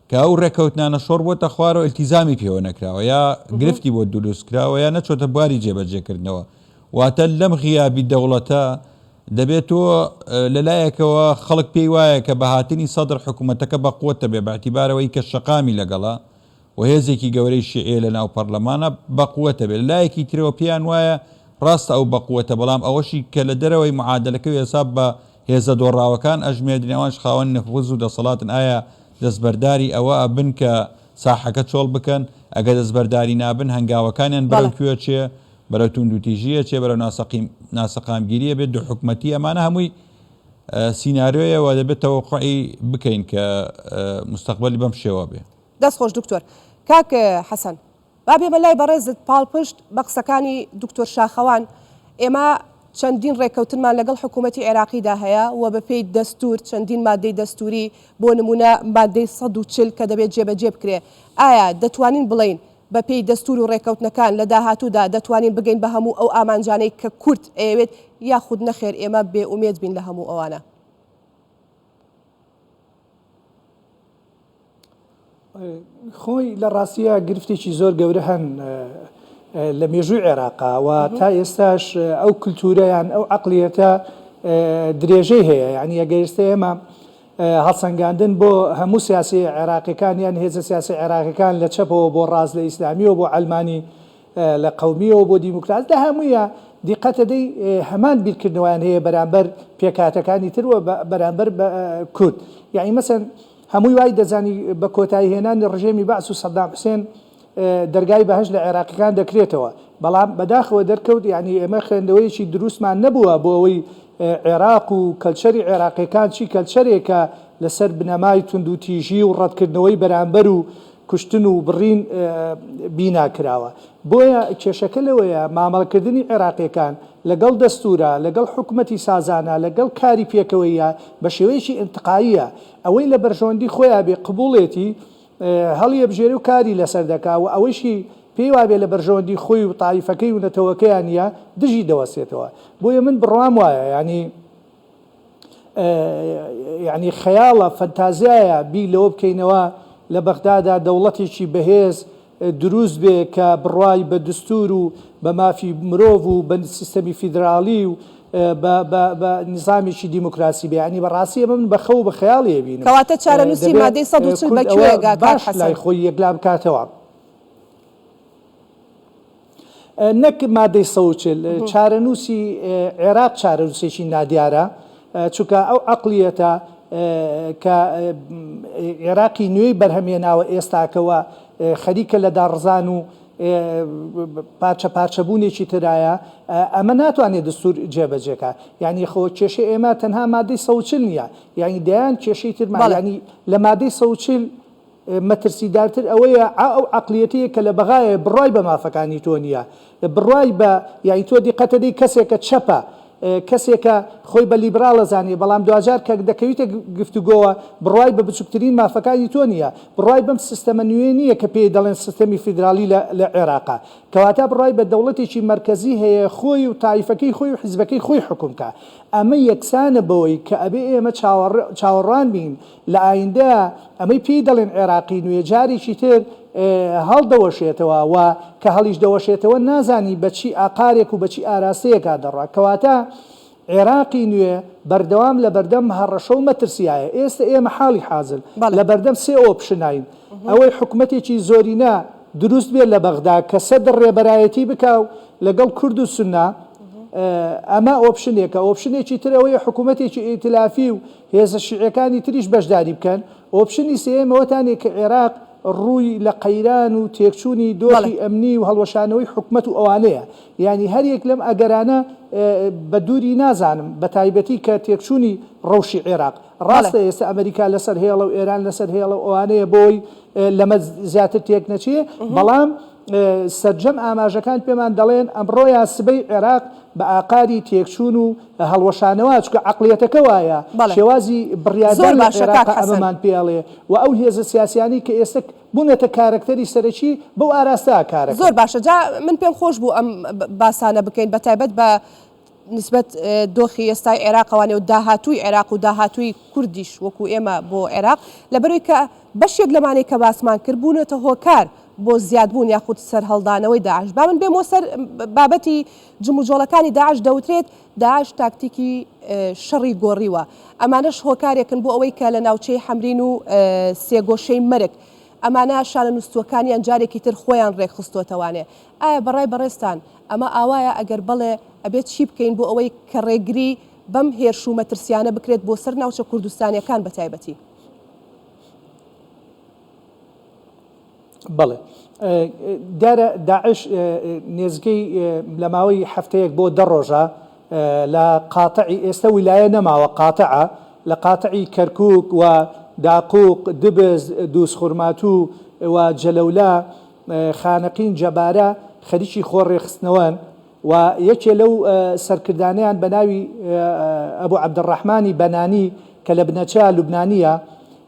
کە ئەو ڕێکەوتنانە شۆڕ بۆتە خوارەوە ئیلتیزامی پێوە نەکراوە یا گرفتی بۆ دروستکراوە یا نەچۆتە بواری جێبەجێکردنەوە واتە لەم غیابی دەوڵەتە دەبێت تۆ لەلایەکەوە خەڵک پێی وایە کە بەهاتنی سەدر حکوومەتەکە بە قوتە بێ باعتیبارەوەی کە شەقامی لەگەڵا و هێزێکی گەورەی شیعێ لە ناو پەرلەمانە بە قوتە بێت لایەکی ترەوە پێیان وایە ڕاستە ئەو بە قوتە بەڵام ئەوەشی کە لە دەرەوەی معادلەکەی حساب بە هێزە دۆڕاوەکان ئەژمێردنەوەش خاوەن نەفوز و دەسەڵاتن ئایا دەستبەرداری ئەوە بن کە ساحەکە چۆڵ بکەن ئەگە دەستبەرداری نابن هەنگاوەکانیان بەرەو کوێ چێ بەرەو توندوتیژیە چێ بەرەو ناسەقامگیریە بێت دو حکومەتی ئەمانە هەمووی سیناریۆیەوە دەبێت تەوەقعی بکەین کە مستەقبەلی بەم شێوە بێ. دەست خۆش دکتۆر کاک حەسەن با بێمە لای بەڕێزت پاڵپشت بە قسەکانی دکتۆر شاخەوان ئێمە چەندین ڕێکەوتنمان لەگەڵ حکوومەتی عێراقیدا هەیە و بەپێی دەستور چەندین مادەی دەستوری بۆ نمونە مادەی 140 کە دەبێت جێبەجێ بکرێ ئایا دەتوانین بڵین بەپێی دەستور و ڕێکەوتنەکان لە داهاتوودا دەتوانین بگەین بە هەموو ئەو ئامانجانەی کە کورد ئەوێت یاخود نەخێر ئێمە بێئومێد بین لە هەموو ئەوانە؟ خۆی لە ڕاستیە گرفتێکی زۆر گەورە هەن لە مێژووی عێراقا و تا ئێستاش ئەو کللتورەیان ئەو عقلیەتە درێژەی هەیە یعنی ئەگەیستا ئێمە هەڵسەنگاندن بۆ هەموو سیاسی عێراقیەکان یان هێزە سیاسی عێراقیەکان لە چەپەوە بۆ ڕاست لە ئیسلامیەوە بۆ ئەلمانی لە قەومیەوە بۆ دیموکراس لە هەموویە دیقەتە دەی هەمان بیرکردنەوەیان هەیە بەرامبەر پێکاتەکانی تر و بەرامبەر کورد یعنی مەسەن هەمووی وای دەزانی بە کۆتایی هێنانی ڕژێمی بەعس و سەدام حوسێن دەرگای بەهەش لە عێراقیەکان دەکرێتەوە بەڵام بەداخەوە دەرکەوت یعنی ئێمە خوێندەوەیەکی دروستمان نەبووە بۆ ئەوەی عێراق و کەلچەری عێراقیەکان چی کەلچەرێکە لەسەر بنەمای تونند و تیژی و ڕەتکردنەوەی بەرامبەر و کوشتن و بڕین بیناکراوە. بۆیە کێشەکە لەوەیە مامەڵەکردنی عێراقیەکان لەگەڵ دەستورە، لەگەڵ حکوومەتی سازانە، لەگەڵ کاری پێکەوەیە بە شێوەیەکی ئینتقاییە، ئەوەی لە بەرژەوەندی خۆیان بێ قبوڵێتی هەڵیە بژێری و کاری لەسەر دەکا و ئەوەیشی پێی وابێ لە بەرژەوەندی خۆی و تایفەکەی و نەتەوەکەیان نیە دژی دەوەسێتەوە. بۆیە من بڕوام وایە ینی خەیاڵە فەنتازیایە بی لەوە بکەینەوە لە بەغدادا دەوڵەتێکی بەهێز دروست بێ کە بڕوای بە دستور و بە مافی مرۆڤ و بە سیستەمی فیدرالی و بە نظامێکی دیموکراسی بێ. ینی بەڕاستی من بەخەو بە خەیاڵی بینم. کەواتە چارەنووسی مادەی 140 بەکوێگا باش لای خۆی یەکلام کاتەوە. نەک مادەی 140 چارەنووسی عێراق چارەنووسێکی نادیارە، چونکە ئەو عەقڵیەتە کە عێراقی نوێی بەرهەمێناوە ئێستاکەوە خەریکە لە داڕزان و پارچە پارچەبوونێکی ترایە، ئەمە ناتوانێت دستور جێبەجێکە. یعنی خۆ کێشەی ئێمە تەنها مادەی 140 نییە، یعنی دەیان کێشەی ترمان ینی لە مادەی 140 مەترسیدارتر ئەوەیە ئەو عەقڵیەتەیە کە لە بەغایە بڕای بە مافەکانی تۆ نییە، بڕای بە یعنی تۆ دیقەتە دەی کەسێکە چەپە، کەسێکە خۆی بە لیبراڵە زانێ، بەڵام دوجار کە دەکەویتە گفتوگۆوە بڕای بە بچووکترین مافەکانی تۆ نییە، بڕای بەم سیستەمە نوێ نییە کە پێی دەڵێن سیستەمی فیدرالی لە عێراقا، کەواتە بڕای بە دەوڵەتێکی مرکزی هەیە خۆی و تایفەکەی خۆی و حیزبەکەی خۆی حکومکە. ئەمە یەکسانە بەوەی کە ئەبێ ئێمە چاوەڕوان بین لە ئایندە ئەمەی پێی دەڵێن عێراقی نوێ جارێکی تر هەڵدەوەشێتەوە و کە هەڵیش دەوەشێتەوە نازانی بەچی ئاقارێک و بەچی ئاراستەیەکا دەڕات. کەواتە عێراقی نوێ بەردەوام لە بەردەم هەڕەشە و مەترسیایە. ئێستا ئێمە حاڵی حازل لە بەردەم سێ ئۆپشناین، ئەوەی حکوومەتێکی زۆرینە دروست بێت لە بەغدا کە سەدر ڕێبەرایەتی بکاو لەگەڵ کورد و سوننا، ئەمە ئۆپشنێکە. ئۆپشنێکی ترەوەی حکوومەتێکی ئیتلافی و هێزە شیعەکانی تریش بەشداری بکەن. ئۆپشنی سێمەوەتانێک کە عێراق ڕووی لە قەیران و تێکچوونی دۆخی ئەمنی و هەڵوەشانەوەی حکومەت و ئەوانەیە. یعنی هەرێک لەم ئەگەرانە بە دووری نازانم بە تایبەتی کە تێکچوونی ڕەوشی عێراق. ڕاستە ئێستا ئەمریکا لەسەر هێڵە و ئێران لەسەر هێڵە و ئەوانەیە بۆی لەمە زیاتر تێک نەچێ، بەڵام سەرجەم ئاماژەکان پێمان دەڵێن ئەمڕۆیان سبەی عێراق بە ئاقاری تێکچوون و هەڵوەشانەوە، چکە عەقڵیەتەکە وایە شێوازی بڕیادار لە عێراق ئەمەمان پێڵێ و ئەو هێزە سیاسیانی کە ئێستا بوونەتە کارکتەری سەرەکی بەو ئاراستا کارەکە. زۆر باشە. جا من پێم خۆش بوو ئەم باسانە بکەین بە تایبەت بە نسبەت دۆخی ئێستای عێراقەوانێ و داهاتووی عێراق و داهاتووی کوردیش وەکو ئێمە بۆ عێراق، لەبەرەوەی کە بەشێک لەمانەی کە باسمان کرد بوونەتە هۆکار بۆ زیادبوون یاخود سەرهەڵدانەوەی داعش. با من بێمەوە سەر بابەتی جموجۆڵەکانی داعش دەوترێت داعش تاکتیکی شەڕی گۆڕیوە، ئەمانەش هۆکارێکن بۆ ئەوەی کە لە ناوچەی حەمرین و سێگۆشەی مەرگ ئەمانە شانە نووسوەکانیان جارێکی تر خۆیان ڕێکخستوەتەوانێ. ئایا بەڕای بەڕێستان ئەمە ئاوایە ئەگەر بڵێ ئەبێت چی بکەین بۆ ئەوەی کە ڕێگری بەم هێرش و مەترسیانە بکرێت بۆ سەر ناوچە کوردستانیەکان بە تایبەتی؟ بەڵێ دیارە داعش نێزگەی لە ماوەی هەفتەیەک بۆ 10 ڕۆژە لە قاتعی ئێستا ویلایە نەماوە قاتعە لە قاتعی کەرکووک و داقوق، دبز، دووسخورماتوو و جەلەولا، خانەقین، جەبارە خەریکی خۆڕێخستنەوەن و یەکێ لەو سەرکردانیان بە ناوی ئەبوو عەبدڕەحمانی بەنانی کە لە بنەچە لوبنانیە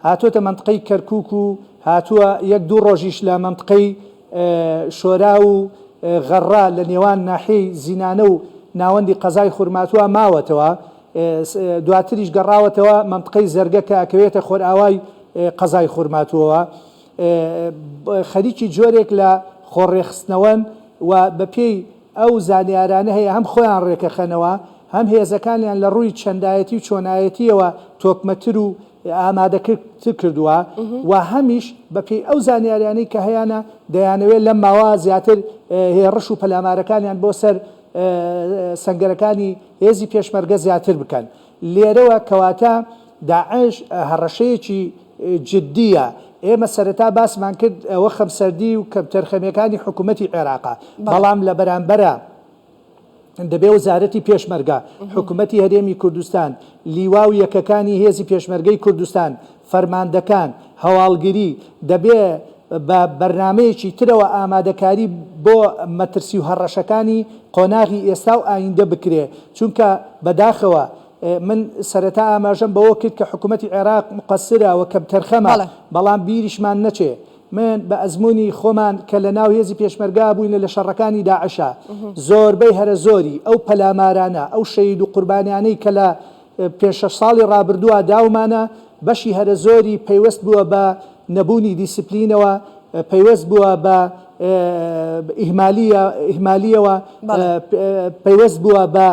هاتوۆتە منطقەی کەرکووک و هاتووە 1-2 ڕۆژیش لە منطقەی شۆرا و غەڕا لە نێوان ناحیەی زینانە و ناوەندی قەزای خورماتووە ماوەتەوە، دواتریش گەڕاوەتەوە منطقەی زەرگە کە ئەکەوێتە خۆرئاوای قەزای خورماتووەوە. خەریکی جۆرێک لە خۆڕێخستنەوەن و بە پێی ئەو زانیارانە هەیە هەم خۆیان ڕێکەخەنەوە هەم هێزەکانیان لە ڕووی چەندایەتی و چۆنایەتیەوە تۆکمەتر و ئامادەکردتر کردووە و هەمیش بە پێی ئەو زانیاریانەی کە هەیەە دەیانەوێت لەم ماوە زیاتر هێڕش و پەلامارەکانیان بۆ سەر سەنگەرەکانی هێزی پێشمەرگە زیاتر بکەن. لێرەوە کەواتە داعش هەڕەشەیەکی جددیە ئێمە سەرەتا باسمان کرد ئەوە خەمسەردی و کەمتەرخەمیەکانی حکوومەتی عێراقا بەڵام لە بەرامبەرە دەبێ وزارەتی پێشمەرگە حکوومەتی هەرێمی کوردستان لیوا و یەکەکانی هێزی پێشمەرگەی کوردستان فەرماندەکان هەواڵگیری دەبێ بە بەرنمەیەکی ترەوە ئامادەکاری بۆ مەترسی و هەڕەشەکانی قۆناغی ئێستا و ئایندە بکرێ چونکە بەداخەوە من سەرەتا ئاماژەم بەوە کرد کە حکوومەتی عێراق مقەسرەوە کەم تەرخەمە بەڵام بیریشمان نەچێ من بە ئەزمموی خۆمان کە لە ناو هێزی پێشمەرگا بووینە لە شەڕەکانی داعشا زۆربەی هەرە زۆری ئەو پەلامارانە ئەو شەید و قوربانیانەی کە لە پێش 6 ساڵی ڕابردووە داومانە بەشی هەرە زۆری پەیوەست بووە بە نەبوونی دیسپلینەوە پەیوەست بووە بە ئیهمالیەوە پەیوەست بووە بە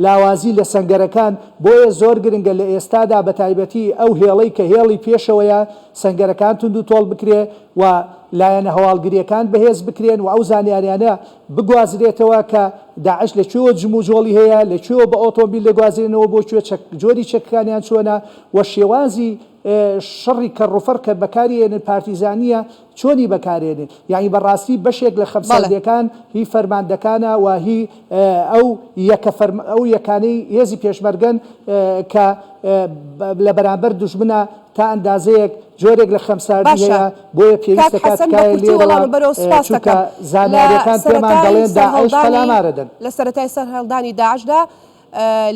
لاوازی لە سەنگەرەکان بۆیە زۆر گرنگە لە ئێستادا بە تایبەتی ئەو هێڵەی کە هێڵی پێشەوەیە سەنگەرەکان تونند و تۆڵ بکرێ و لایەنە هەواڵگریەکان بەهێز بکرێن و ئەو زانیاریانە بگوازرێتەوە کە داعش لەکوێوە جموجۆڵی هەیە لەکوێوە بە ئۆتۆمبیل دەگوازرێنەوە بۆ جۆری چەکەکانیان چۆنە و شێوازی شەڕی کەڕوفەر کە بەکارێنن پارتیزانیە چۆنی بەکارێنن یعنی بەڕاستی بەشێک لە خەمسەردەکان هی فەرماندەکانە و هی ئەو یەکانەی هێزی پێشمەرگەن کە لە بەرامبەر دوژمنە تا ئەندازەیەک جۆرێک لە خەمساردی هەیە بۆیە پێویستە کاتکایە لێرەوە زانیاریەکان پێمان دەڵێن داعش پەلامارەدەن لە سەرەتای سەرهەڵدانی داعشدا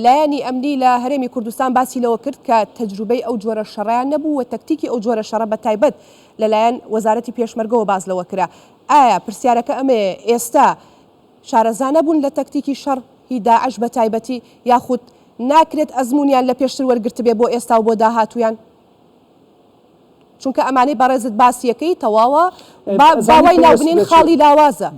لایەنی ئەمنی لە هەرێمی کوردستان باسی لەوە کرد کە تەجروبەی ئەو جۆرە شەڕیان نەبوو و تەکتیکی ئەو جۆرە شەڕە بە تایبەت لەلایەن وەزارەتی پێشمەرگەوە باز لەوە کرا ئایا پرسیارەکە ئەمەیە ئێستا شارەزانە بوون لە تەکتیکی شەڕ هی داعش بە تایبەتی یاخود ناکرێت ئەزمونیان لە پێشتر وەرگرت بێ بۆ ئێستا و بۆ داهاتویان چونکە ئەمانەی بەڕێزت باسیەکەی تەواوە باوای ناوبنین خاڵی لاوازە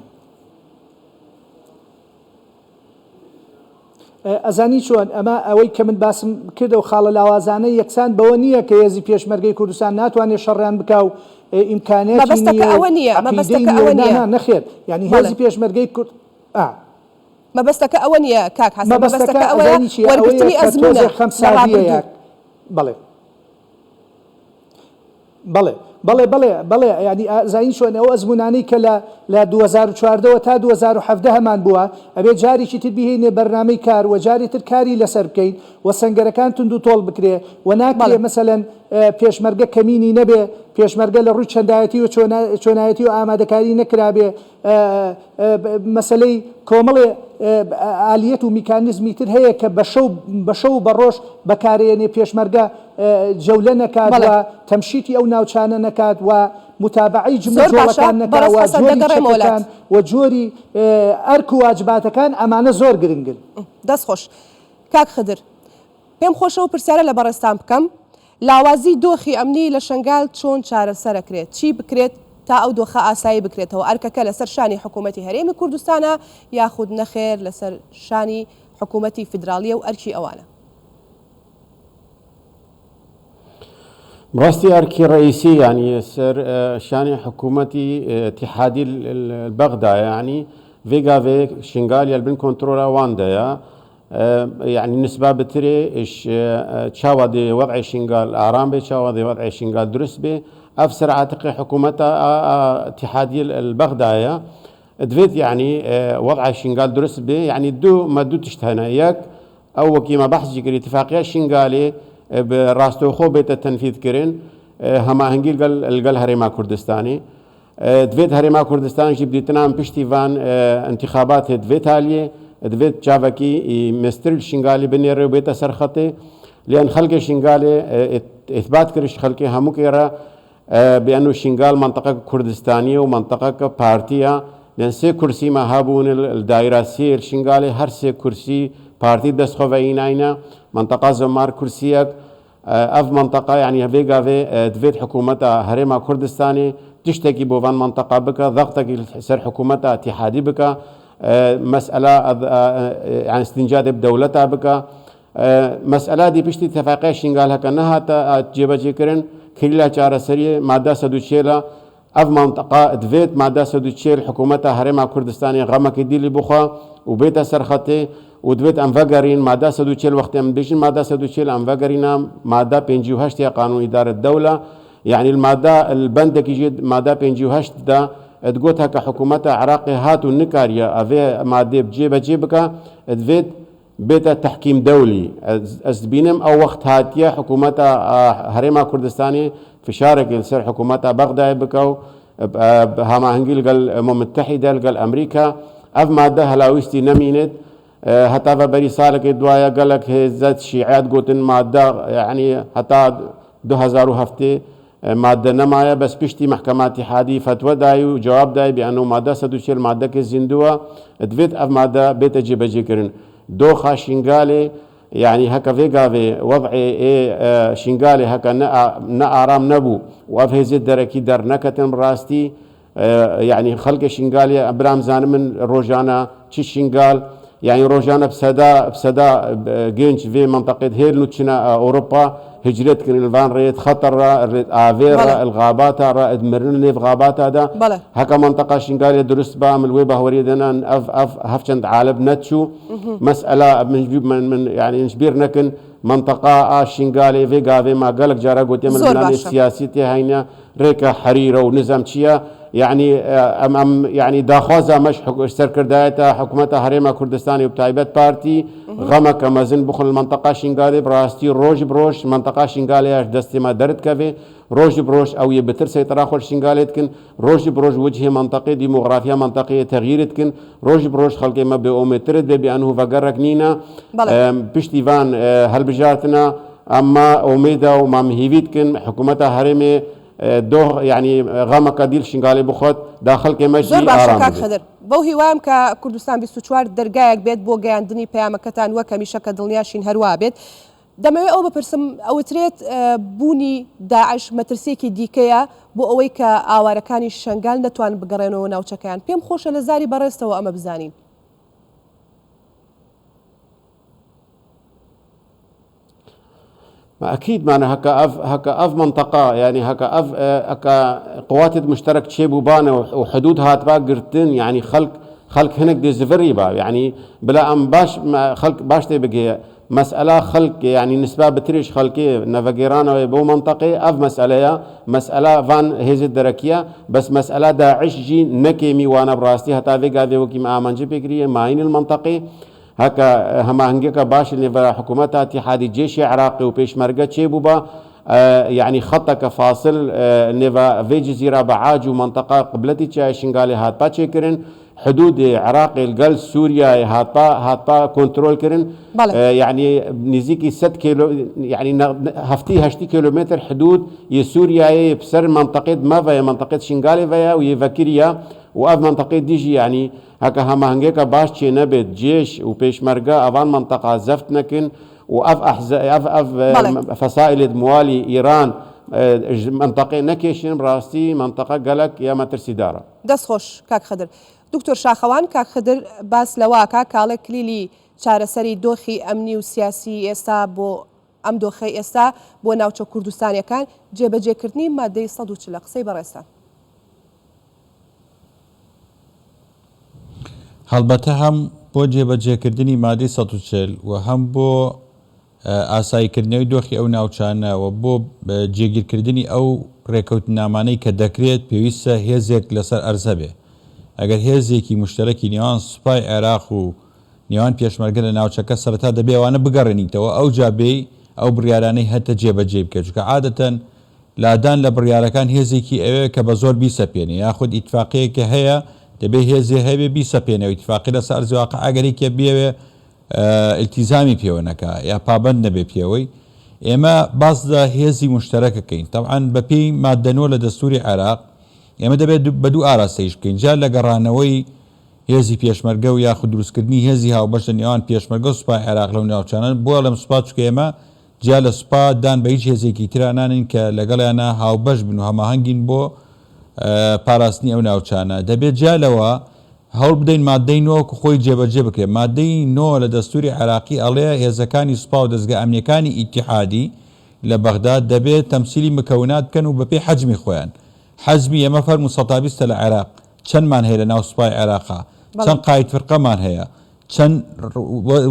ئەزانی چۆن ئەمە ئەوەی کە من باسم کردە و خاڵە لاوازانە یەکسان بەوە نییە کە هێزی پێشمەرگەی کوردستان ناتوانێت شەڕیان بکە و ئیمکانێتی نەخێر ینی هێزی پێشمەرگەی کورد مەبەستەکە ئەوە نییە کاک حەسەن مەبەستەکە ئەوەیە وەرگرتنی ئەزمونە خەمساریەیە بەڵێ ینی زین شوێن ئەو ئەزمونانەی کە لە 2014ەوە تا 2017 هەمان بووە ئەبێ جارێکی تر بهێنێ بەرنامەی کار و جاری تر کاری لەسەر بکەین و سەنگەرەکان تونند و تۆڵ بکرێ و ناکرێ مەسەلەن پێشمەرگە کەمینی نەبێ پێشمەرگە لە ڕووی چەندایەتی و چۆنایەتی و ئامادەکاری نەکرابێ مەسلەی کۆمەڵێ ئالیەت و میکانیزمی تر هەیە کە بەشە و بەڕۆژ بەکارێنێ پێشمەرگە جەولە نەکات و تەمشیتی ئەو ناوچانە نەکات و متابعی جملەکان نەکات و جۆری چەکەکان و جۆری ئەرک و واجباتەکان ئەمانە زۆر گرنگن. دەست خۆش کاک خدر پێم خۆشەوە پرسیارە لە بەڕێستان بکەم لاوازی دۆخی ئەمنی لە شنگال چۆن چارەسەرەکرێت چی بکرێت تا ئەو دۆخە ئاسایی بکرێتەوە ئەرکەکە لەسەر شانی حکوومەتی هەرێمی کوردستانە یاخود نەخێر لەسەر شانی حکوومەتی فیدراالیە و ئەرکی ئەوانە بڕاستی ئەرکی ڕئیسی ینی سەر شانی حکوومەتی اتحادی البەغدا ینی vêgavê şingalya bin kontrola wan de ya yani nisba bitirê çawa dê wed'ê şingal aram bê çawa dê wed'ê şingal durist bê ev seratiqê hikûmeta itihadiyê el-Bexdayê divêt yani wed'ê şingal durist bê yani du tişt hene yek ew wekî me behs jî kir îtifaqiya şingalê bi rastoxo bête tenfîz kirin hemahengî gel Herêma Kurdistanê divêt Herêma Kurdistan jî bidîtinan piştî van intixabatê divêt aliyê divêt çavekî mestirî şingalê binêre û bête serxetê lên xelkê şingalê îthbat kiriş xelkê hemû kêre بأنه شنغال منطقة كردستانية ومنطقة بارتية لأن سي كرسي ما هابون الدائرة سير شنغالي هر سي كرسي بارتي دستخو ويناينا منطقة زمار كرسيك اف منطقة يعني فيغا في دفيت حكومتها هريما كردستاني تشتكي بوفان منطقة بكا ضغطك سر حكومتها اتحادي بكا مسألة يعني استنجاد بدولتها بكا مسألة دي بشتي اتفاقية شنغال هكا نها جيبا جيكرن كلها چارە سەریە مادە 140 ئەف منطقە دەوێت مادە 140 حکوومەتە هەرێما کوردستانی غەمەکەی دیلی بخوا و بێتە سەرخەتێ و دەوێت ئەم ڤەگەرین مادە 140 وەختێ ئەم بێژین مادە 140 ئەم ڤەگەرینە مادە 58 قانون ئیدارە دەولە يعني المادة البندك يجي مادة 58 دا تقولها كحكومة عراقي هاتو النكاريا أفي مادة بجيبك تفيد بيت تحكيم دولي أزبينم أو وقت هاتيا حكومة هريما كردستاني في شارك يصير حكومة بغداد بكو هما هنجيل قال متحدة قال أمريكا أف مادة هلاويستي نمينت هتا بري صالك دوايا قال لك هزت شيعات قوتن مادة يعني حتى 2007 مادة نمايا بس بيشتي محكمة اتحادية فتوى دايو جواب داي بأنه مادة 140 مادة كالزندوة دفيت أف مادة بيت جيب جيكرن دوخة شنغالي يعني هكا فيغا وضعي شنغالي هكا نأرام نبو وأف هزت دركي در نكتن براستي يعني خلق شنغالي أبرام زان من روجانا تشي شنغال يعني روجانا بسدا جينش في منطقة هيل نوتشنا أوروبا هجرت كن الفان ريت خطر ريت آفير الغابات رائد مرن في غابات هذا هكا منطقة شنغالية درست با من الويبة وريدنا أف هفشند عالب نتشو مسألة من يعني نشبير نكن منطقة شنغالية في غافي ما قالك جارا قلت من البلان السياسية هينا ريكا حريرة ونظام تشيا يعني يعني داخوزا مش سركردايتا حكومة هريما كردستاني وبتايبت بارتي غما كمازن بخل المنطقة شنغالي براستي روج بروش منطقة شنغالي دستي ما درد كافي روج بروش او يبتر سيطرة خل شنغالي تكن روج بروش وجه منطقي ديموغرافيا منطقية تغيير تكن روج بروش خلقي ما بأومترد بأنه فقرك نينا بشتيفان هالبجارتنا اما اوميدا وما مهيفيت كن حكومة هريمي دو يعني غاما كديل شنغالي بخوت داخل كمجي آرام زۆر خدر بەو هیوام کە کوردستان 24 دەرگایەک بێت بۆ گەیاندنی پەیامەکەتان وە کەمیشەکە دڵنیاشین هەروە بێت دەمەوێت ئەو بپرسم ئەوترێت بوونی داعش مەترسێکی دیکەیە بۆ ئەوەی کە ئاوارەکانی شنگال نەتوان بگەڕێنەوە ناوچەکەیان پێم خۆشە لە زاری بەڕێستەوە ئەمە بزانین أكيد معنا هكا أف منطقة يعني هكا قوات مشترك تشيبو بانا وحدود هات قرتن يعني خلق هناك ديزفري با يعني بلا أم باش خلق باش تبقى مسألة خلق يعني نسبة بتريش خلقي نافجيرانا بو منطقة مسألة فان هزت دركية بس مسألة داعش جي نكيمي وانا براستي هتا فيقا في وكي ما آمنجي بكرية ماين المنطقة هكا هما هنجيكا باش اللي حكومتها اتحادي جيش عراقي وبيشمركة تشيبوبا يعني خطة كفاصل نيفا في جزيرة بعاج ومنطقة قبلتي تشاي شنغالي هات با تشيكرن حدود عراقي القل سوريا هات كنترول كرن يعني نزيكي 6 كيلو يعني هفتي 8 كيلومتر حدود يسوريا بسر منطقة ما في منطقة شنغالي فيا ويفكريا وأف منطقة ديجي يعني هكا هما هنجيكا باش تشي نبت جيش وبيشمركة أفان منطقة زفت نكن وأف فصائل موالي إيران منطقة نكيشن براستي منطقة قالك يا ما ترسي دارة دەست خۆش کاک خدر دکتۆر شاخەوان کاک خدر باس لەواکە کاڵێک کلیلی چارەسەری دۆخی ئەمنی و سیاسی ئێستا بۆ ئەم دۆخەی ئێستا بۆ ناوچە کوردستانیەکان جێبەجێکردنی مادەی 140 قسەی بەڕێستا هەڵبەتە هەم بۆ جێبەجێکردنی مادەی 140 و هەم بۆ ئاساییکردنەوەی دۆخی ئەو ناوچانەوە بۆ جێگیرکردنی ئەو ڕێکەوتنامانەی کە دەکرێت پێویستە هێزێک لەسەر ئەرزە بێ ئەگەر هێزێکی مشتەرەکی نێوان سوپای عێراق و نێوان پێشمەرگە لە ناوچەکە سەرەتا دەبێ ئەوانە بگەڕێنیتەوە ئەو جابێ ئەو بڕیارانەی هەتە جێبەجێ بکە چونکە عادەتەن لادان لە بڕیارەکان هێزێکی ئەوەیە کە بە زۆر بیسەپێنێ یاخود ئیتفاقەیەکە هەیە دەبێ هێزێ هەبێ بیسەپێنەوە ئیتفاقی لەسەر ئەرزی واقع ئەگەرێکە بێوێ التیزامی پێوە نەکا یا پابەند نەبێ پێوەی ئێمە باس لە هێزی مشتەرەکەکەین تەبعاً بەپێی مادەنەوە لە دەستوری عێراق ئێمە دەبێت بە دوو ئاراستەیش بکەین جا لە گەڕانەوەی هێزی پێشمەرگە و یاخود دروستکردنی هێزی هاوبەش لە نێوان پێشمەرگە و سوپای عێراق لەو ناوچانە بۆ لەم سوپا چکە ئێمە جا لە سوپا دان بە هیچ هێزێکی ترانانین کە لەگەڵیانە هاوبەش بن و هەماهەنگین بۆ پاراستنی ئەو ناوچانە دەبێت جا لەوە هەوڵ بدەین مادەی نۆکو خۆی جێبەجێ بکرێت مادەی نۆ لە دەستوری عێراقی ئەڵێ هێزەکانی سوپا و دەستگا ئەمنیەکانی ئیتیحادی لە بەغداد دەبێت تەمسیلی مکەونات بکەن و بەپێی حەجمی خۆیان حەزمی ئەمە فەرمو سەتابیستە لە عێراق چەندمان هەیە لە ناو سوپای عێراقا چەند قاید فرقەمان هەیە چەند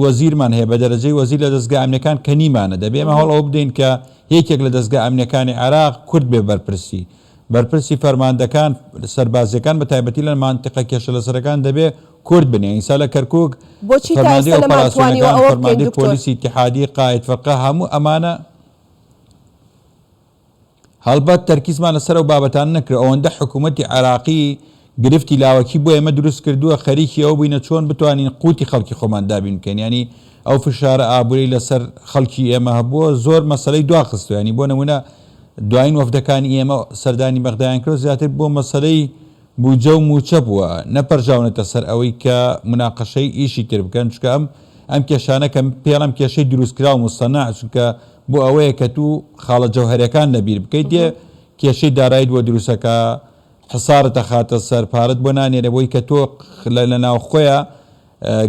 وەزیرمان هەیە بە دەرەجەی وەزیر لە دەستگا ئەمنیەکان کە نیمانە دەبێ ئەمە هەوڵ ئەوە بدەین کە یەکێک لە دەستگا ئەمنیەکانی عێراق کورد بێ بەرپرسی فەرماندەکان سەربازیەکان بە تایبەتی لە مانتیقە کێشە لەسەرەکان دەبێ کورد بنێ ئینسا لە کەرکووک فەرماندەی ئۆپەراسیۆنەکان فەرماندەی پۆلیسی اتحادی قائد فەرقە هەموو ئەمانە هەڵبەت تەرکیزمان لەسەر ئەو بابەتان نەکرێ ئەوەندە حکوومەتی عێراقی گرفتی لاوەکی بۆ ئێمە دروست کردووە خەریکی ئەو بووینە چۆن بتوانین قوتی خەڵکی خۆمان دابین بکەین ینی ئەو فشارە ئابووری لەسەر خەڵکی ئێمە هەبووە زۆر مەسەلەی دواخستو ینی بۆ نمونە دوایین وەفدەکانی ئێمە سەردانی بەغدایان کرد زیاتر بۆ مەسەلەی بوجە و موچە بووە نەپەرژاونەتە سەر ئەوەی کە مناقەشەی ئیشی تر بکەن چکە ئەم کێشانە کە پێڵم کێشەی دروستکرا و مستەناع چونکە بۆ ئەوەیە کە تو خاڵە جەوهەرەکان لەبیر بکەیت دێ کێشەی دارایت بۆ دروستەکە حسارەتە خاتە سەر پارەت بۆ نانێنە بۆی کە تۆ لە ناو خۆیە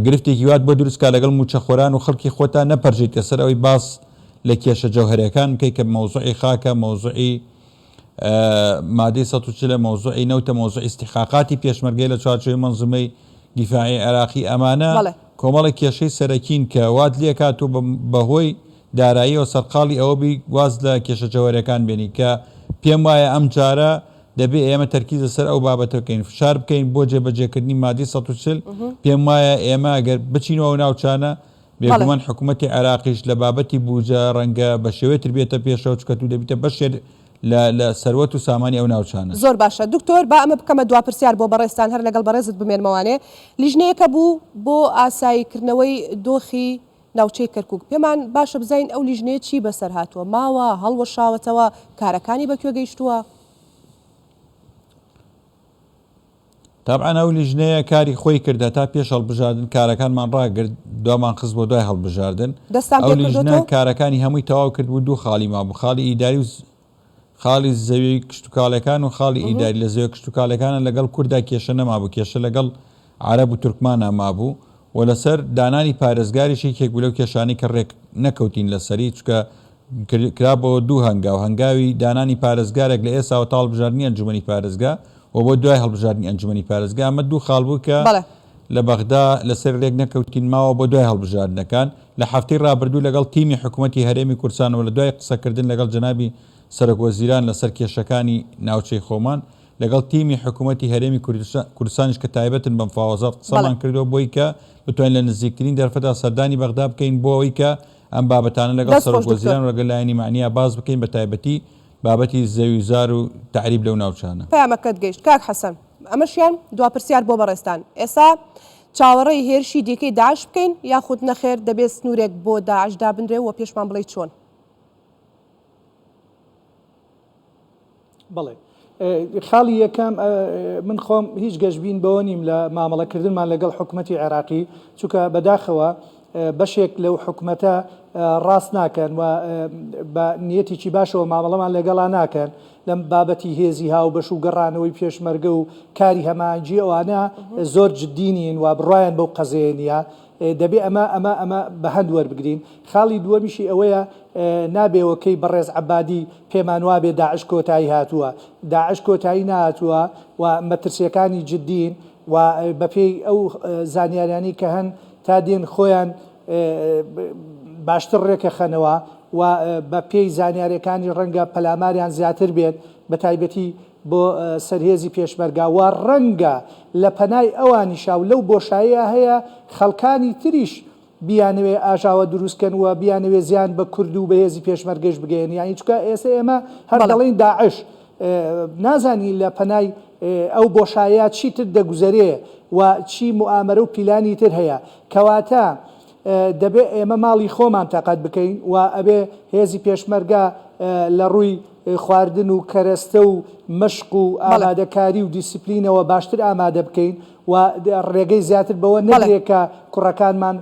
گرفتێکی وات بۆ دروستکە لەگەڵ موچەخۆران و خەڵکی خۆتان نەپەرژیتە سەر ئەوەی باس لە کێشە جەوهەرەکان بکەیت کە مەوزوعی خاکە مەوزوعی مادەی 140 مەوزوعی نەوتە مەوزوعی استحقاقاتی پێشمەرگەی لە چوارچێوەی مەنزومەی دیفاعی عێراقی ئەمانە کۆمەڵی کێشەی سەرەکین کە وات لێ کات و بەهۆی دارایی و سەرقاڵی ئەوە بی واز لە کێشە جەوهەرەکان بێنی کە پێم وایە ئەم جارە دەبێ ئێمە تەرکیزە سەر ئەو بابەتە بکەین فشار بکەین بۆ جێبەجێکردنی مادەی 140 پێم وایە ئێمە ئەگەر بچینەوە ناوچانە بێگومان حکوومەتی عێراقیش لە بابەتی بوجە ڕەنگە بە شێوەیەتر بێتە پێشەوە چکە تو دەبیتە بەشێر لە سەروەت و سامانی ئەو ناوچانە زۆر باشە دکتۆر با ئەمە بکەمە دوا پرسیار بۆ بەڕێستان هەر لەگەڵ بەڕێزت بمێنمەوانێ لیژنەیەکە بوو بۆ ئاساییکردنەوەی دۆخی ناوچەی کەرکووک پێمان باشە بزین ئەو لیژنەیە چی بەسەر هاتووە ماوە هەڵوەشاوەتەوە کارەکانی بەکوێ گەیشتووە تابعاً ئەو لیژنەیە کاری خۆی کردە تا پێش هەڵبژاردن کارەکانمان ڕاگرت دوامان خست بۆ دوای هەڵبژاردن ئەو لیژنە کارەکانی هەمووی تەواو کرد بوو دوو خاڵی مابوو خاڵی ئیداری و خاڵی زەوی کشتتوکالەکان و خاڵی ئیداری لە زەوی کشتتوکالەکانە لەگەڵ کووردا کێشە نەمابوو کێشە لەگەڵ عەرەب و تورکمانە مابوو و لەسەر دانانی پارێزگاریشی کێک بوو لەو کێشانی کە ڕێک نەکەوتین لەسەری چکە کرابەوە دوو هەنگاو هەنگاوی دانانی پارێزگارێک لە ئێساوە تا هەڵبژاردننی ئەنجومەنی پارێزگا و بۆ دوای هەڵبژاردننی ئەنجومەنی پارێزگا ئەمە دوو خاڵ بوو کە لە بەغدا لەسەر ڕێک نەکەوتین ماوە بۆ دوای هەڵبژاردنەکان لە هەفتەی ڕابردوو لەگەڵ تیمی حکوومەتی هەرێمی کورسانەوە لە دوای قسەکردن لەگەڵ جەنابی سەرۆکوەزیران لەسەر کێشەکانی ناوچەی خۆمان لەگەڵ تیمی حکوومەتی هەرێمی کوردستانیش کە تایبەتن بەم فاوەزات قسەمان کردەوە بۆی کە بتوانین لە نزیکترین دەرفەتا سەردانی بەغدا بکەین بۆ ئەوەی کە ئەم بابەتانە لەگەڵ سەرۆکوەزیران و لەگەڵ لایەنی معنیە باز بکەین بە تایبەتی بابەتی زەویزار و تعریب لەو ناوچانە پامەکەت گەیشت کاک حەسەن ئەمەشیان دوا پرسیار بۆ بەڕێستان ئێستا چاوەڕێی هێرشی دیکەی داعش بکەین یاخود نەخێر دەبێت سنوورێک بۆ داعش دابنرێ و پێشمان بڵێ چۆن بڵێ خاڵی یەکەم من خۆم هیچ گەشتبین بەوە نیم لە مامەڵەکردنمان لەگەڵ حکوومەتی عێراقی چونکە بەداخەوە بەشێک لەو حکوومەتە ڕاست ناکەن و بە نیەتێکی باشەوە مامەڵەمان لەگەڵا ناکەن لەم بابەتی هێزی هاو بەش و گەڕانەوەی پێشمەرگە و کاری هەمانجی ئەوانە زۆر جددینین و بڕایان بەو قەزێنە دەبێ ئەمە بە هەند وەربگرین خاڵی دووەمیشی ئەوەیە نابێوەکەی بەڕێز عەبادی پێمان وابێ داعش کۆتایی هاتووە داعش کۆتایی نهاتووە و مەترسیەکانی جددین و بەپێی ئەو زانیاریانی کە هەن تا دێن خۆیان باشتر ڕێکە خەنەوە و بە پێی زانیاریەکانی ڕەنگە پەلاماریان زیاتر بێت بە تایبەتی بۆ سەرهێزی پێشمەرگا و ڕەنگە لە پەنای ئەوانی شاو لەو بۆشاییە هەیە خەڵکانی تریش بیانوێ ئاژاوە دروستکەن و بیانوێ زیان بە کورد و بەهێزی پێشمەرگەش بگەین یانی چکە ئێستا ئێمە هەر دەڵێن داعش نازانی لە پەنای ئەو بۆشایە چیتر دەگوزەرێ و چی موامەرە و پیلانی تر هەیە کەواتە دەبێ ئێمە ماڵی خۆمان تاقات بکەین و ئەبێ هێزی پێشمەرگا لە ڕووی خواردن و کەرەستە و مەشق و ئامادەکاری و دیسیپلینەوە باشتر ئامادە بکەین و ڕێگەی زیاتر بەوە نەبێکە کوڕەکانمان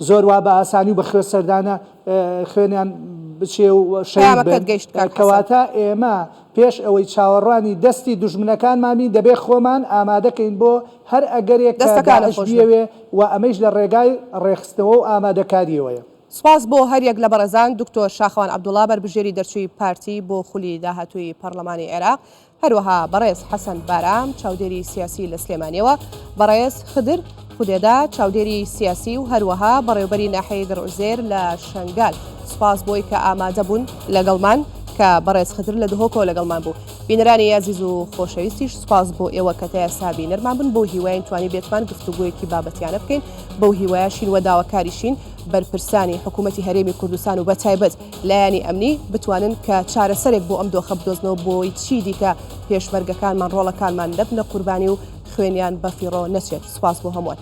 زۆر وا بە ئاسانی و بە خوێ سەردانە خوێنیان بچێ و کەواتە ئێمە پێش ئەوەی چاوەڕوانی دەستی دوژمنەکانمانی دەبێت خۆمان ئامادەکەین بۆ هەر ئەگەرێک دەستەکانشوێ و ئەمەش لە ڕێگای ڕێخستەوە و ئامادەکاریەوەیە. سپاس بۆ هەریەک لە بەڕێزان دکتۆر شاخەوان عەبدوڵڵا بەربژێری دەرچووی پارتی بۆ خولی داهاتووی پەرلەمانی عێراق هەروەها بەڕێز حەسەن بارام چاودێری سیاسی لە سلێمانیەوە بەڕێز خدر خودێدا چاودێری سیاسی و هەروەها بەڕێوەبەری ناحەیە گڕۆژێر لە شنگال سوپاس بۆی کە ئامادە بوون لەگەڵمان کە بەڕێز خدر لە دهۆکەوە لەگەڵمان بوو بینەرانی یازیز و خۆشەویستیش سوپاس بۆ ئێوە کە تا ئێستا بینەرمان بن بۆ هیوایان توانی بێتمان گفتوگویەکی بابەتیانە بکەین بەو هیوایەشین و داواکاریشین بەرپرسانی حکوومەتی هەرێمی کوردستان و بە تایبەت لایانی ئەمنی بتوانن کە چارەسەرێک بۆ ئەم دۆخە بدۆزنەوە بۆی چی دیکە پێشمەرگەکانمان ڕۆڵەکانمان نەبنە قوربانی و خوێنیان بەفیڕۆ نەچێت سوپاس بۆ هەمووان.